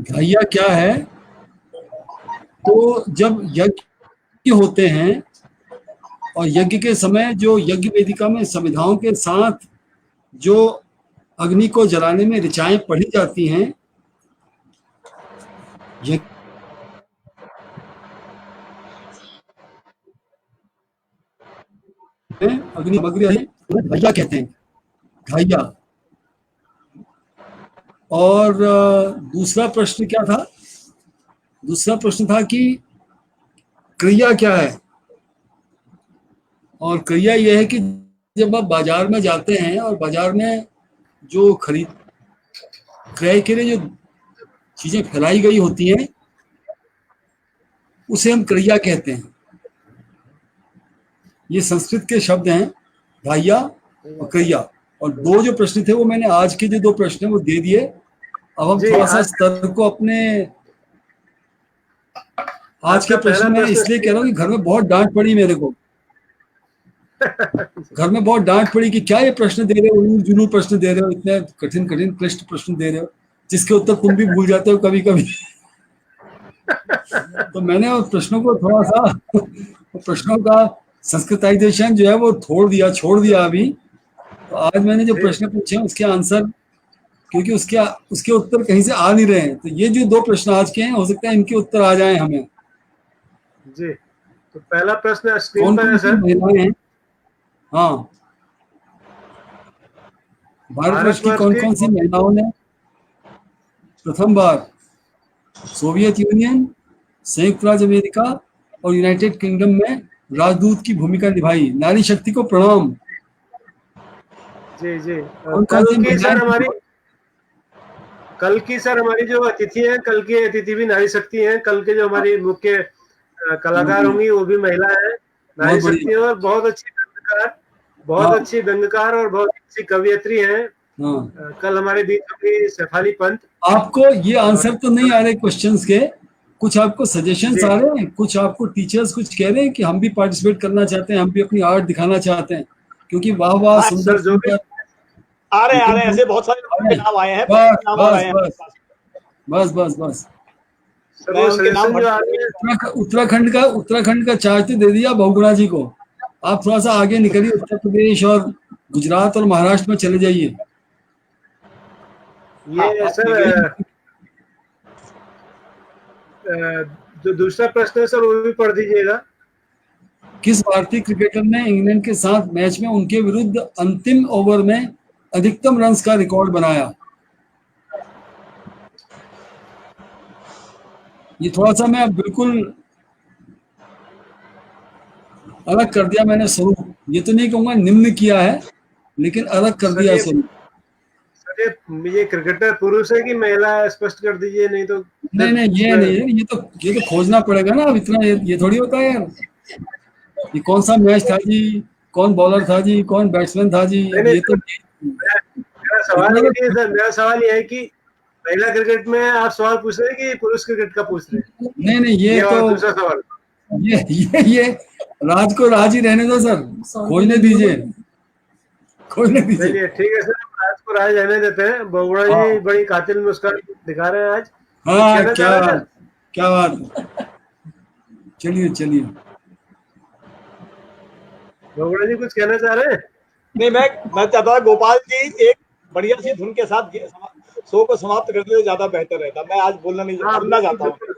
S2: ढाइया क्या है। तो जब यज्ञ होते हैं और यज्ञ के समय जो यज्ञ वेदिका में संविधाओं के साथ जो अग्नि को जलाने में ऋचाएं पढ़ी जाती हैं, अग्नि सामग्री ढाइया कहते हैं, ढाइया। और दूसरा प्रश्न क्या था, दूसरा प्रश्न था कि क्रिया क्या है। और क्रिया यह है कि जब आप बाजार में जाते हैं और बाजार में जो खरीद क्रय के लिए जो चीजें फैलाई गई होती हैं उसे हम क्रिया कहते हैं। ये संस्कृत के शब्द हैं, ढाइया और क्रिया। और दो जो प्रश्न थे वो मैंने आज के जो दो प्रश्न हैं वो दे दिए। अब हम
S1: जी,
S2: थोड़ा सा
S1: आज
S2: स्तर को अपने, आज के
S1: आपका पहला
S2: प्रश्न में
S1: प्रश्न
S2: इसलिए कह रहा हूँ कि घर में बहुत डांट पड़ी मेरे को, घर में बहुत डांट पड़ी कि क्या ये प्रश्न दे रहे हो, उलूल जुलूल प्रश्न दे रहे हो, इतने कठिन कठिन क्लिष्ट प्रश्न दे रहे हो जिसके उत्तर तुम भी भूल जाते हो कभी कभी। तो मैंने उस प्रश्नों को थोड़ा सा प्रश्नों का संस्कृताइजेशन जो है वो छोड़ दिया अभी। तो आज मैंने जो प्रश्न पूछे हैं उसके आंसर, क्योंकि उसके उत्तर कहीं से आ नहीं रहे हैं, तो ये जो दो प्रश्न आज के हैं हो सकता है इनके उत्तर आ जाए हमें।
S1: जी, तो पहला प्रश्न स्क्रीन
S2: कौन
S1: पर है
S2: कौन सी
S1: सर।
S2: महिलाएं हैं? हाँ, भारतवर्ष की
S1: भारतवर्ष
S2: कौन
S1: की
S2: कौन सी महिलाओं ने प्रथम बार सोवियत यूनियन, संयुक्त राज्य अमेरिका और यूनाइटेड किंगडम में राजदूत की भूमिका निभाई? नारी शक्ति को प्रणाम।
S1: जी जी,
S2: कौन कौन सी महिलाएं थी?
S1: कल की सर हमारी जो अतिथि हैं, कल की अतिथि भी नारी शक्ति हैं। कल के जो हमारी मुख्य कलाकार होंगी वो भी महिला है, नारी
S2: बहुत
S1: शक्ति
S2: बढ़िया।
S1: है, और बहुत अच्छी व्यंग्यकार, बहुत
S2: हाँ
S1: अच्छी व्यंग्यकार और बहुत अच्छी कवियत्री हैं।
S2: हाँ,
S1: कल हमारे बीच होंगी शेफाली पंत।
S2: आपको ये
S1: और
S2: आंसर तो नहीं आ रहे क्वेश्चंस के, कुछ आपको सजेशंस
S1: जी,
S2: आ रहे हैं, कुछ आपको टीचर्स कुछ कह रहे हैं कि हम भी पार्टिसिपेट करना चाहते हैं, हम भी अपनी आर्ट दिखाना चाहते हैं, क्योंकि वाह वाह,
S4: हाँ
S2: सुंदर
S1: सर जो भी
S2: सुंदर।
S4: आ रहे हैं,
S2: लेकिन
S4: ऐसे बहुत सारे लोगों के
S2: अरे,
S4: नाम आए हैं, बहुत
S2: बस
S4: सारे नाम आ
S2: बस
S4: रहे हैं मेरे
S2: बस
S4: पास।
S2: बस बस बस।
S1: सर
S4: मैं
S1: वो
S4: उनके नाम
S1: सजेशन जो आ रहे हैं,
S2: उत्तराखंड का चार्ज तो दे दिया बहुगुणा जी को। आप थोड़ा सा आगे निकलिए, उत्तर प्रदेश और गुजरात और महाराष्ट्र में चले जाइए।
S4: हाँ
S1: ये
S4: हाँ
S1: सर
S4: ठीक है।
S1: जो दूसरा प्रश्न है सर वो भी पढ़ दीजिएगा।
S2: किस भारतीय क्रिकेटर ने इंग्लैंड के साथ मैच में उनके विरुद्ध अंतिम ओवर में अधिकतम रन्स का रिकॉर्ड बनाया? ये थोड़ा सा मैं बिल्कुल अलग कर दिया मैंने स्वरूप, ये तो नहीं कहूंगा निम्न किया है, लेकिन अलग कर
S1: सर
S2: दिया
S1: ये
S2: स्वरूप।
S1: सर ये क्रिकेटर पुरुष है कि महिला है, स्पष्ट कर दीजिए, नहीं तो
S2: नहीं
S1: फिर
S2: नहीं, ये
S1: इसमें।
S2: नहीं है, ये तो खोजना पड़ेगा ना। अब इतना ये थोड़ी होता है यार, ये कौन सा मैच था जी, कौन बॉलर था जी, कौन बैट्समैन था जी,
S1: नहीं
S2: अब
S1: नहीं
S2: ये तो
S1: सर, मेरा सवाल
S2: इतना
S1: ये नहीं है
S2: तो।
S1: सर, मेरा सवाल ये है कि महिला क्रिकेट में आप सवाल पूछ रहे हैं कि पुरुष क्रिकेट का पूछ रहे हैं,
S2: नहीं नहीं, ये
S1: ये
S2: तो
S1: और दूसरा सवाल।
S2: ये राज को राज ही रहने दो सर, खोजने दीजिए, खोजने दीजिए।
S1: चलिए ठीक है सर, आज को राज रहने देते हैं। बगुड़ा जी
S2: हाँ
S1: बड़ी कातिल मुस्कान दिखा रहे हैं आज, कुछ
S2: हाँ,
S1: कहना चाह
S2: क्या
S1: रहे हैं सर?
S2: बात, क्या बात। चलिए चलिए।
S1: बगुड़ा जी कुछ कहना चाह रहे हैं?
S4: नहीं, मैं चाहता था गोपाल जी एक बढ़िया सी धुन के साथ शो को समाप्त कर दे, ज्यादा बेहतर रहता। मैं आज बोलना नहीं,
S1: हाँ
S4: सुनना
S1: बिल्कुल
S4: चाहता हूँ।
S1: बिल्कुल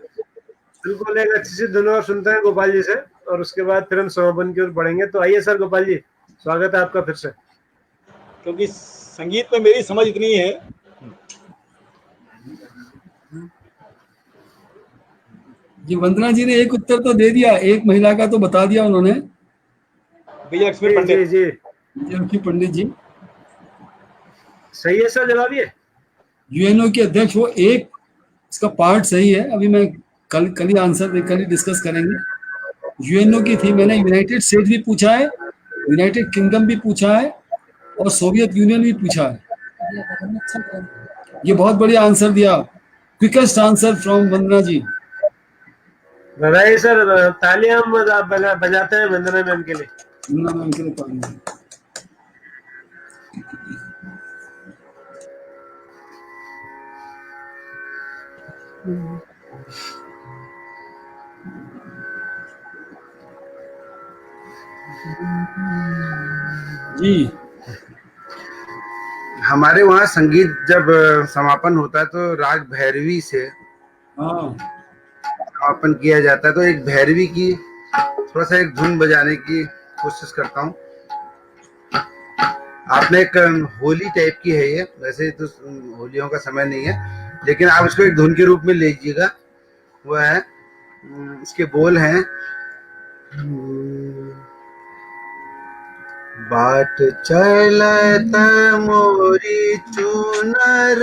S1: बिल्कुल, एक अच्छी सी धुन और सुनते हैं गोपाल जी से, और उसके बाद फिर हम समापन की ओर बढ़ेंगे। तो आइए सर, गोपाल जी स्वागत है आपका फिर से।
S4: क्योंकि संगीत में मेरी समझ इतनी है।
S2: जी, वंदना जी ने एक उत्तर तो दे दिया, एक महिला का तो बता दिया उन्होंने,
S4: विजयलक्ष्मी
S1: जी जी
S4: पंडित।
S1: जी,
S2: विजयलक्ष्मी पंडित जी।
S1: सही है सर, जवाब ये।
S2: यूएनओ के अध्यक्ष वो एक, इसका पार्ट सही है, अभी मैं कल ही आंसर कल ही डिस्कस करेंगे। यूएनओ की थी, मैंने यूनाइटेड स्टेट भी पूछा है, यूनाइटेड किंगडम भी पूछा है, और सोवियत यूनियन भी पूछा है। ये बहुत बढ़िया आंसर दिया, क्विकेस्ट आंसर फ्रॉम वंदना जी।
S1: बधाई सर, तालियां हम बजाते हैं वंदना मैम के लिए।
S2: वंदना मैम के लिए पानी। जी,
S3: हमारे वहाँ संगीत जब समापन होता है तो राग भैरवी से
S2: हाँ
S3: समापन किया जाता है। तो एक भैरवी की थोड़ा सा एक धुन बजाने की कोशिश करता हूँ। आपने एक होली टाइप की है ये, वैसे तो होलियों का समय नहीं है, लेकिन आप इसको एक धुन के रूप में लीजिएगा। वो है, इसके बोल हैं, बाट चलत मोरी चुनर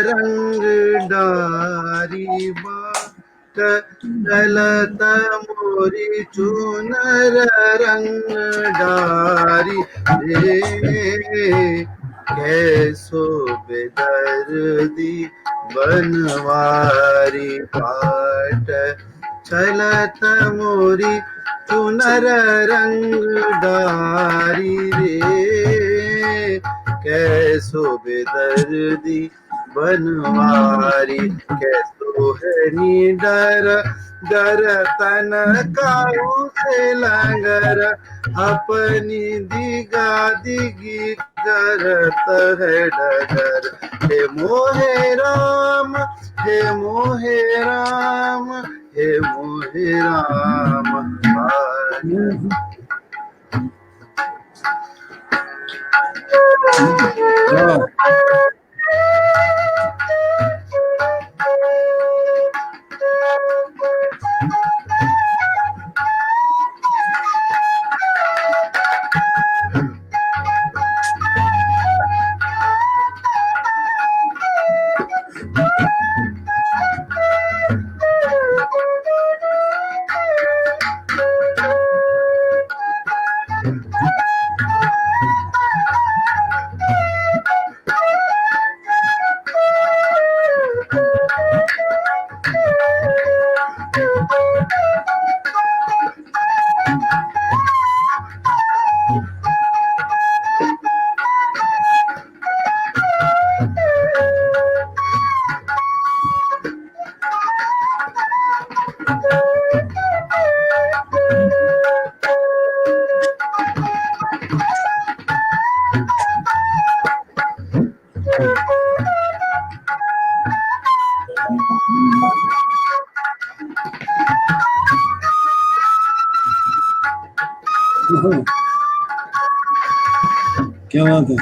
S3: रंग डारी, बाट चलत मोरी चुनर रंग डारी, रे कैसो बेदर्दी बनवारी, बाट चलत मोरी चुनर रंग डारी, रे कैसो बेदर्दी बनवारी, कैसो है निडर डर तन काऊ से लंगर, अपनी दिगा दिगी करत है डगर, हे मोहे राम, हे मोहे राम, हे मोहे राम भाई।
S2: हाँ, क्या बात है।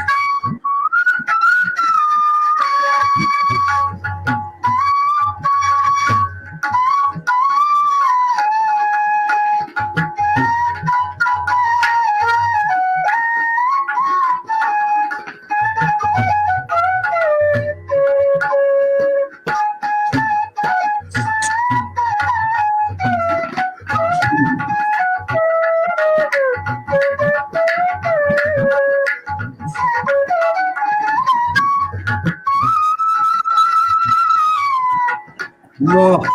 S2: वाह,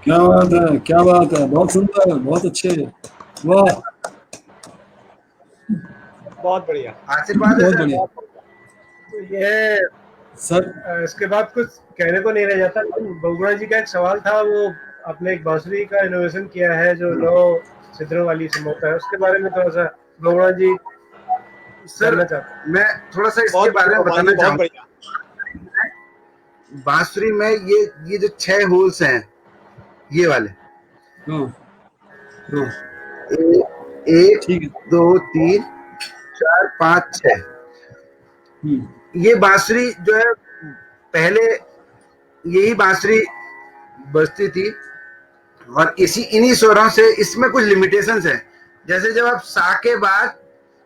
S2: क्या बात है, क्या बात है, बहुत सुंदर, बहुत अच्छे। वाह,
S4: बहुत बढ़िया।
S3: आशीर्वाद है
S2: बहुत
S3: सर।
S2: बढ़िया
S1: तो ये
S2: सर।
S1: इसके बाद कुछ कहने को नहीं रह जाता, लेकिन बगुड़ा जी का एक सवाल था, वो आपने एक बांसुरी का इनोवेशन किया है जो 9 छिद्रों वाली संभवतः है, उसके बारे में थोड़ा सा बगुड़ा जी
S3: सर
S1: जानना चाहते
S3: मैं थोड़ा सा इसके
S4: बहुत
S3: बारे में
S4: बढ़िया,
S3: बताना
S4: बहुत
S3: चाहूंगा।
S4: बढ़िया।
S3: बांसुरी में ये जो 6 होल्स हैं, ये वाले,
S2: हाँ हाँ,
S3: एक
S2: ठीक है।
S3: 2 3 4 5 6, ये बांसुरी जो है पहले यही बांसुरी बजती थी, और इन्हीं स्वरों से इसमें कुछ लिमिटेशंस है। जैसे जब आप सा के बाद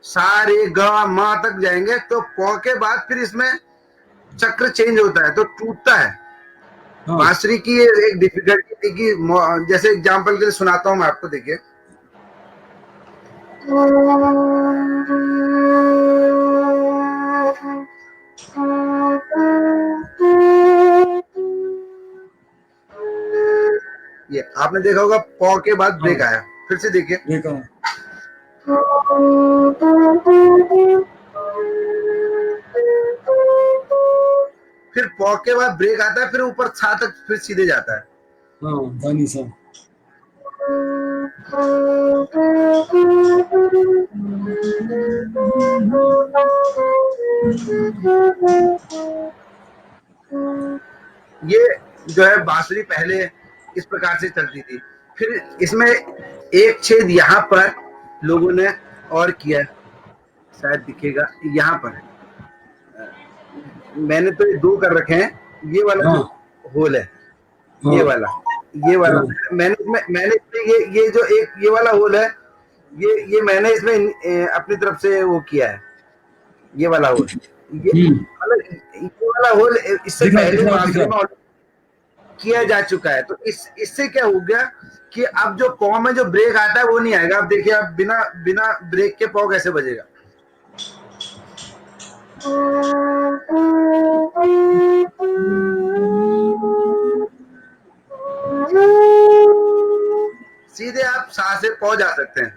S3: सा रे ग म तक जाएंगे तो प के बाद फिर इसमें चक्र चेंज होता है, तो टूटता है।
S2: हाँ,
S3: बांसुरी की ये एक डिफिकल्टी थी कि जैसे एग्जांपल के लिए सुनाता हूं मैं आपको, देखिए। ये आपने देखा होगा, प के बाद ब्रेक आया, फिर से देखिए।
S2: देखा।
S3: फिर प के बाद ब्रेक आता है, फिर ऊपर छा तक फिर सीधे जाता है।
S2: हाँ, दानी सा।
S3: ये जो है बांसुरी पहले इस प्रकार से चलती थी। फिर इसमें एक छेद यहाँ पर लोगों ने और किया, शायद दिखेगा यहाँ पर, मैंने तो ये 2 कर रखे हैं, ये वाला जो होल है, ये वाला मैंने ये जो एक ये वाला होल है, ये मैंने इसमें अपनी तरफ से वो किया है, ये वाला होल, ये वाला होल इससे पहले बांसुरी में किया जा चुका है। तो इससे क्या हो गया कि अब जो पॉ में जो ब्रेक आता है वो नहीं आएगा। अब देखिए, आप बिना ब्रेक के पॉ कैसे बजेगा। सीधे आप सा से पौ जा सकते हैं,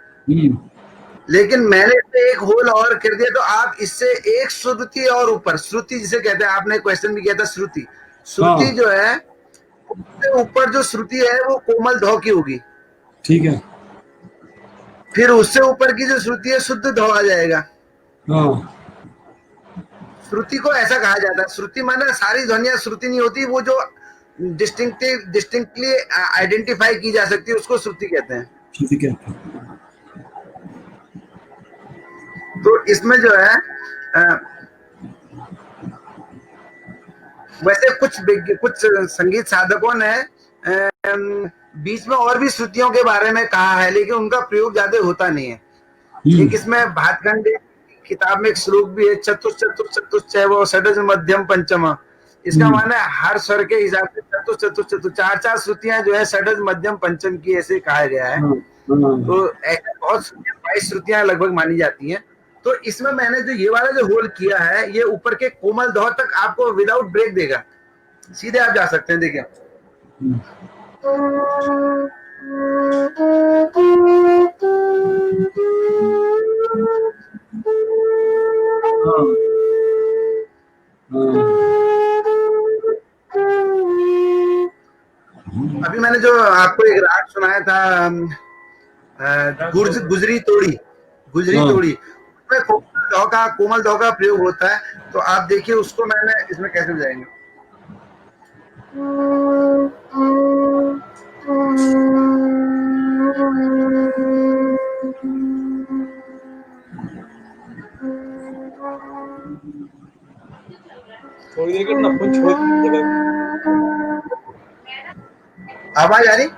S3: लेकिन मैंने इससे एक होल और कर दिया, तो आप इससे एक श्रुति और ऊपर, श्रुति जिसे कहते हैं, आपने क्वेश्चन भी किया था, श्रुति जो है, उससे ऊपर जो श्रुति है वो कोमल धौ की होगी,
S2: ठीक है।
S3: फिर उससे ऊपर की जो श्रुति है शुद्ध धौ आ जाएगा। श्रुति को ऐसा कहा जाता है, श्रुति माने सारी ध्वनियां श्रुति नहीं होती, वो जो डिस्टिंक्टली आइडेंटिफाई की जा सकती है उसको श्रुति कहते हैं।
S2: श्रुति कहते हैं।
S3: तो इसमें जो है वैसे कुछ संगीत साधकों ने बीच में और भी श्रुतियों के बारे में कहा है, लेकिन उनका प्रयोग ज्यादा होता नहीं है। एक इसमें भातखंड किताब में एक श्लोक भी है, चतुश्चैव षडज मध्यम पंचम। इसका माना है हर स्वर के हिसाब से चतुर 4 श्रुतियां जो है षडज मध्यम पंचम की, ऐसे कहा गया है। तो ऐसे बहुत 22 श्रुतियां लगभग मानी जाती हैं। तो इसमें मैंने जो ये वाला जो होल किया है, ये ऊपर के कोमल धौ तक आपको विदाउट ब्रेक देगा, सीधे आप जा सकते हैं। देखिए अभी मैंने जो आपको एक राग सुनाया था, गुजरी तोड़ी, उसमें कोमल धौ का प्रयोग होता है। तो आप देखिए उसको मैंने इसमें कैसे बजाएंगे।
S4: थोड़ी देर के ना फोन छोड़ दीजिएगा।
S3: आवाज आ रही?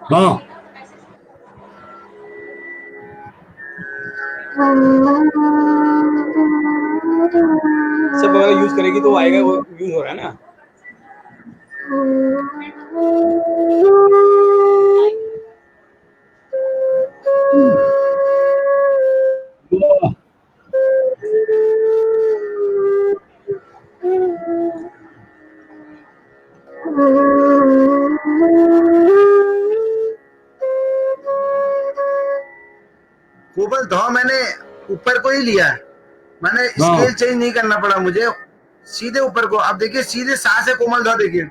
S2: हाँ,
S4: सब अगर यूज करेगी तो आएगा, वो यूज हो रहा है ना।
S3: कोमल धौ मैंने ऊपर को ही लिया है, मैंने स्केल चेंज नहीं करना पड़ा मुझे, सीधे ऊपर को। आप देखिए सीधे सा से कोमल धौ देखिए,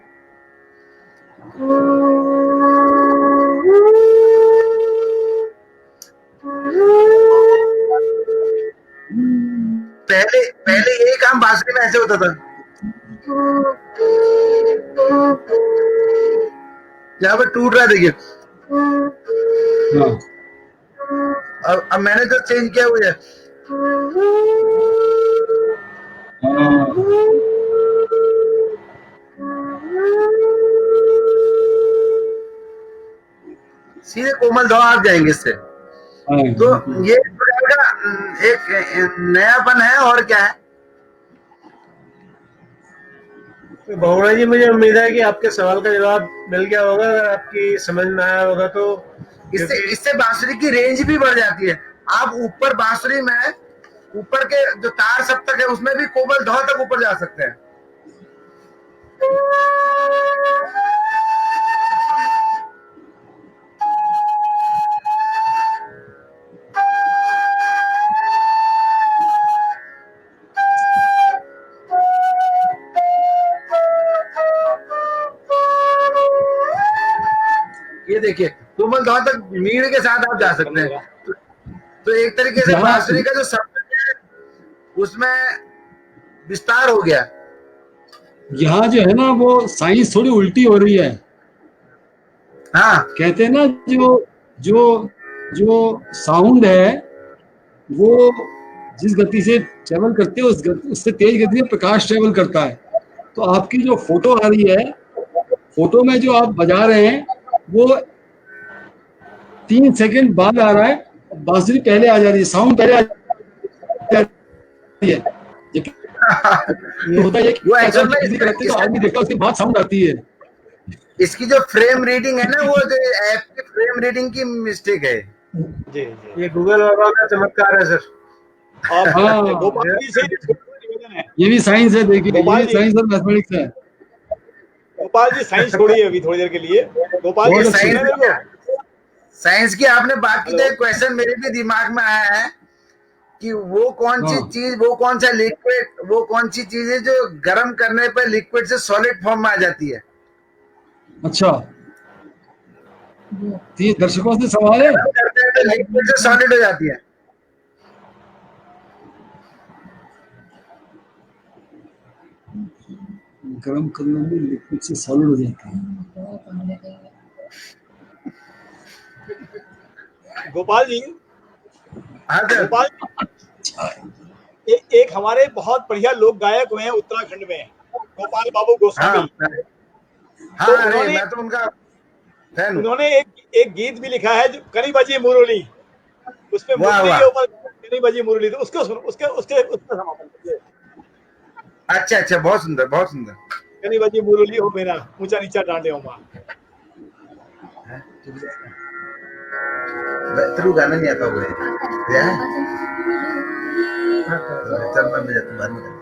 S3: पहले यही काम बांसुरी में ऐसे होता था, यहाँ पर टूट रहा है देखिए। अब मैंने जो चेंज किया हुआ है, सीधे कोमल धौ आप जाएंगे इससे। तो ये एक नयापन है। और क्या है
S1: तो बहुगुणा जी, मुझे उम्मीद है कि आपके सवाल का जवाब मिल गया होगा। अगर आपकी समझ में आया होगा तो
S3: इससे बांसुरी की रेंज भी बढ़ जाती है। आप ऊपर बांसुरी में ऊपर के जो तार सप्तक है उसमें भी कोमल धौ तक ऊपर जा सकते हैं। ये देखिए कोमल धौ तक मीड़ के साथ आप जा सकते हैं। तो एक तरीके से बांसुरी का जो शब्द है उसमें विस्तार हो गया।
S2: यहाँ जो है ना वो साइंस थोड़ी उल्टी हो रही है।
S3: हाँ,
S2: कहते हैं ना जो जो जो साउंड है वो जिस गति से ट्रेवल करते है उससे तेज गति से प्रकाश ट्रेवल करता है। तो आपकी जो फोटो आ रही है, फोटो में जो आप बजा रहे हैं वो 3 सेकंड बाद आ रहा है, बांसुरी पहले आ जा रही है, साउंड पहले आ जा रही है। ये होता है कि
S3: वो एक्चुअल में
S2: करते तो आदमी देखता है उसके बाद साउंड आती है।
S3: इसकी जो फ्रेम रीडिंग है ना, वो जो ऐप की फ्रेम रीडिंग की मिस्टेक है।
S4: जी जी।
S1: ये गूगल बाबा का चमत्कार है सर।
S4: और
S2: हाँ।
S4: गोपाल जी से निवेदन है,
S2: ये भी साइंस है, देखिए ये
S4: गोपाल
S2: भी
S4: जी।
S2: साइंस और मैथमेटिक्स है।
S4: गोपाल जी साइंस छोड़िए अभी थोड़ी देर के लिए। गोपाल
S3: ये
S4: जी सुन रहे हैं मेरे को?
S3: साइंस की आपने बात की तो
S4: हेलो।
S3: एक क्वेश्चन मेरे भी दिमाग में आया है कि वो कौन सी
S2: हाँ।
S3: चीज, वो कौन सा लिक्विड, वो कौन सी चीज है जो गर्म करने पर लिक्विड से सॉलिड फॉर्म में आ जाती है?
S2: अच्छा, तो ये दर्शकों से सवाल है।
S3: गर्म करते हैं तो लिक्विड से सॉलिड हो जाती है।
S2: गर्म करने में लिक्विड से सॉलिड हो जाती है।
S4: गोपाल जी,
S3: हाँ सर।
S4: गोपाल जी, एक हमारे बहुत बढ़िया लोक गायक हुए हैं उत्तराखंड में, गोपाल बाबू
S3: हाँ
S4: गोस्वामी।
S3: हाँ,
S4: तो
S3: अरे
S4: उन्होंने
S3: मैं तो उनका फैन हूँ।
S4: उन्होंने एक गीत भी लिखा है जो कनी बजी मुरली, उसमें
S3: वाह,
S4: मुरली
S3: वाह।
S4: के ऊपर कनी बजी मुरली, तो उसको सुनो, उसके उसके उसका समापन कीजिए।
S3: अच्छा अच्छा, बहुत सुंदर, बहुत सुंदर।
S4: कनी बजी मुरली हो मेरा ऊंचा नीचा डांडे हो मां।
S3: तेरू गाना नहीं आता हुआ है? चल मैं बजाता हूँ बाद में।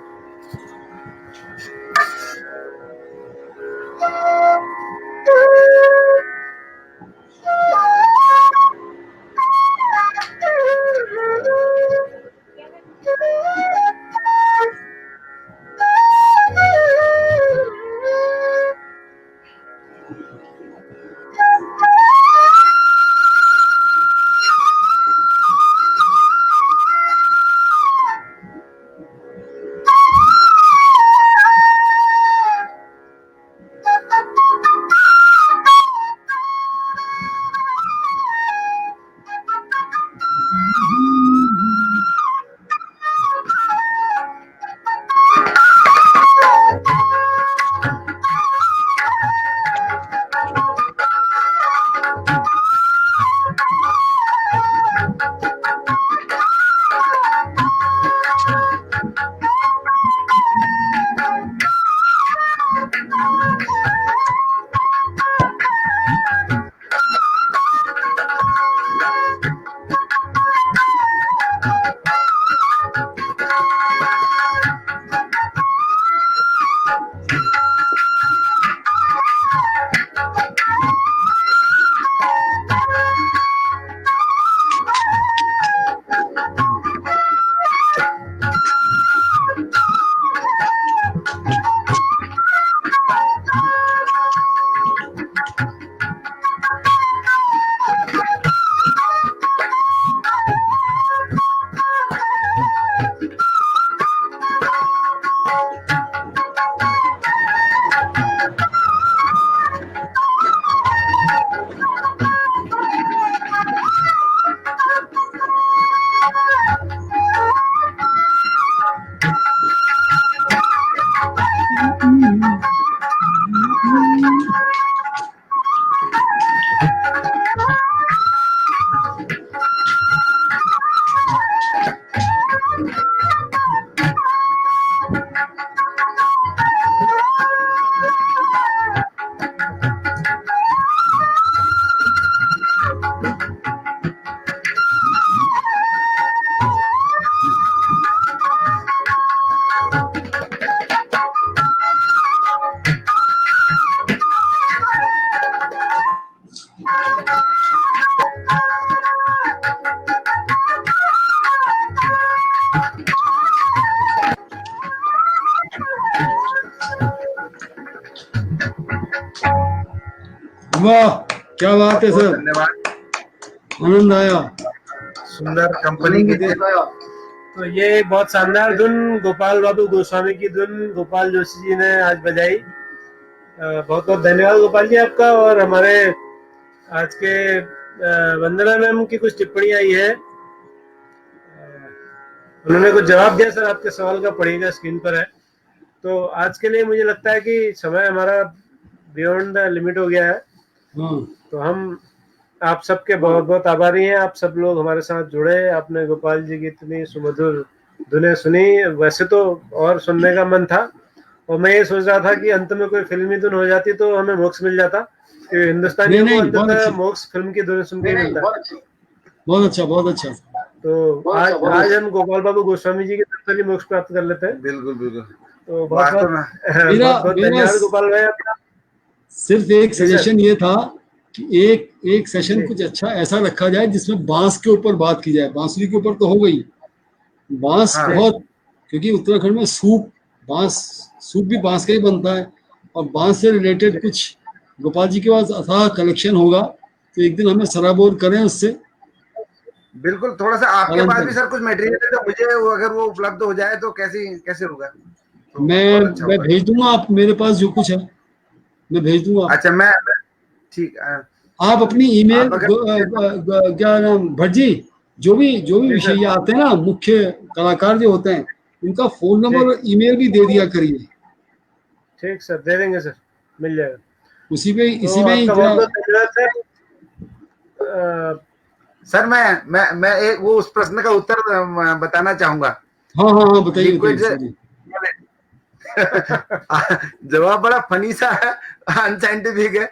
S2: वाह, क्या बात है सर,
S3: धन्यवाद।
S2: आनंद आया।
S3: सुंदर कंपनी की थी।
S1: तो ये बहुत शानदार धुन गोपाल बाबू गोस्वामी की धुन गोपाल जोशी जी ने आज बजाई। बहुत बहुत धन्यवाद गोपाल जी आपका। और हमारे आज के वंदना मैम की कुछ टिप्पणी आई है, उन्होंने कुछ जवाब दिया सर आपके सवाल का, पढ़िएगा स्क्रीन पर है। तो आज के लिए मुझे लगता है कि समय हमारा बियॉन्ड द लिमिट हो गया है।
S2: हाँ
S1: तो हम आप सबके बहुत बहुत आभारी हैं, आप सब लोग हमारे साथ जुड़े, आपने गोपाल जी की इतनी सुमधुर धुनें सुनी। वैसे तो और सुनने का मन था, और मैं ये सोच रहा था कि अंत में कोई फिल्मी धुन हो जाती तो हमें मोक्ष मिल जाता, क्योंकि हिंदुस्तानियों को
S2: नहीं, बहुत
S1: अंततः
S2: अच्छी,
S1: मोक्ष फिल्म की धुन सुन के ही मिलता है।
S2: बहुत अच्छा, बहुत अच्छा।
S1: तो आज हम गोपाल बाबू गोस्वामी जी के तरफ से मोक्ष प्राप्त कर लेते हैं।
S3: बिल्कुल बिल्कुल।
S1: तो बहुत
S3: वास्तव
S1: बहुत
S3: में
S2: मेरा
S1: बहुत बहुत
S2: मेरा
S1: धन्यवाद गोपाल भाई आपका।
S2: सिर्फ एक
S1: जी सर।
S2: सजेशन ये था कि एक सेशन
S1: जी।
S2: कुछ अच्छा ऐसा रखा जाए जिसमें बांस के ऊपर बात की जाए। बांसुरी के ऊपर तो हो गई, बांस
S3: हाँ।
S2: बहुत, क्योंकि उत्तराखंड में सूप भी बांस का ही बनता है, और बांस से रिलेटेड कुछ गोपाल जी के पास अथाह कलेक्शन होगा, तो एक दिन हमें सराबोर करें उससे।
S3: बिल्कुल, थोड़ा सा आपके
S2: पालन
S3: पास भी
S2: करें।
S3: सर कुछ मटेरियल है, तो मुझे वो अगर वो उपलब्ध हो जाए तो कैसे होगा, तो
S2: मैं
S3: बहुत अच्छा
S2: मैं
S3: होगा।
S2: भेज दूंगा, आप मेरे पास जो कुछ है मैं भेज दूंगा।
S3: अच्छा, मैं ठीक
S2: आप अपनी ईमेल
S3: आप अगर
S2: क्या नाम भट्ट जी, जो भी
S1: जी सर।
S2: विषय आते हैं ना, मुख्य कलाकार जो होते हैं, उनका फोन
S1: जी
S2: नंबर और ईमेल भी दे दिया करिए,
S1: ठीक सर, दे देंगे सर, मिल जाएगा।
S2: उसी पे
S1: तो
S2: इसी में ही
S1: आपका बहुत
S2: जरा।
S1: बहुत धन्यवाद सर।
S3: सर मैं एक वो उस प्रश्न का उत्तर बताना चाहूंगा।
S2: हाँ हाँ हाँ, बताइए
S3: लिक्विड
S2: सॉरी।
S3: जवाब बड़ा फनी सा है, अनसाइंटिफिक है।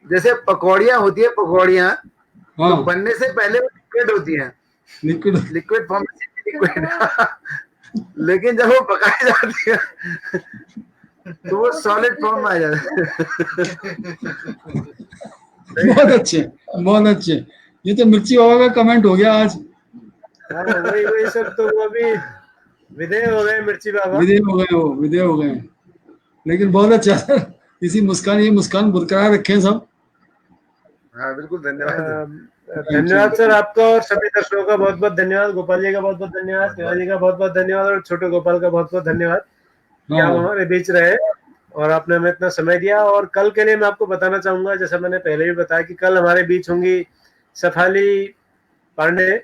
S3: जैसे पकौड़ियाँ होती है, पकौड़ियाँ तो
S2: हाँ,
S3: बनने से पहले वो लिक्विड होती हैं,
S2: लिक्विड।
S3: लिक्विड फॉर्म में लिक्विड लेकिन जब वो पकाई जाती है तो वो सॉलिड फॉर्म में आ जाता है।
S2: बहुत अच्छे, बहुत अच्छे। ये तो मिर्ची बाबा का कमेंट हो गया आज।
S1: हाँ वही वही सर, तो वो अभी विदेह हो गए मिर्ची बाबा।
S2: विदे हो गए, लेकिन बहुत अच्छा सर। ये मुस्कान बरकरार रखें सब।
S3: हाँ बिल्कुल, धन्यवाद।
S1: धन्यवाद सर आपका, और सभी दर्शकों का बहुत बहुत धन्यवाद। गोपाल जी का बहुत बहुत धन्यवाद, शिवाजी का बहुत बहुत धन्यवाद, और छोटे गोपाल का बहुत बहुत धन्यवाद कि आप
S2: हाँ
S1: हमारे बीच रहे और आपने हमें इतना समय दिया। और कल के लिए मैं आपको बताना चाहूंगा, जैसा मैंने पहले भी बताया, कि कल हमारे बीच होंगी सफाली पांडे।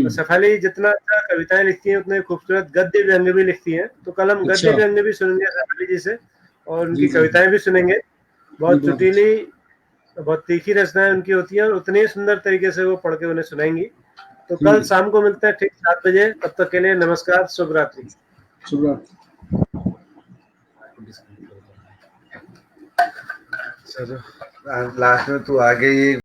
S1: सफाली जितना अच्छा कविताएं लिखती हैं, उतने खूबसूरत गद्य व्यंग्य भी लिखती हैं। तो कल हम गद्य
S2: अच्छा,
S1: व्यंग्य भी सुनेंगे सफाली जी से, और
S2: जी
S1: उनकी
S2: जी
S1: कविताएं भी सुनेंगे।
S2: जी,
S1: बहुत
S2: बहुत अच्छा।
S1: चुटीली, बहुत तीखी रचनाएं उनकी होती हैं, और उतने ही सुंदर तरीके से वो पढ़ के उन्हें सुनाएंगी। तो कल शाम को मिलते हैं ठीक 7 बजे। तब तक के लिए नमस्कार, शुभ रात्रि।
S2: शुभ रात्रि।
S3: लास्ट में तू आ गई।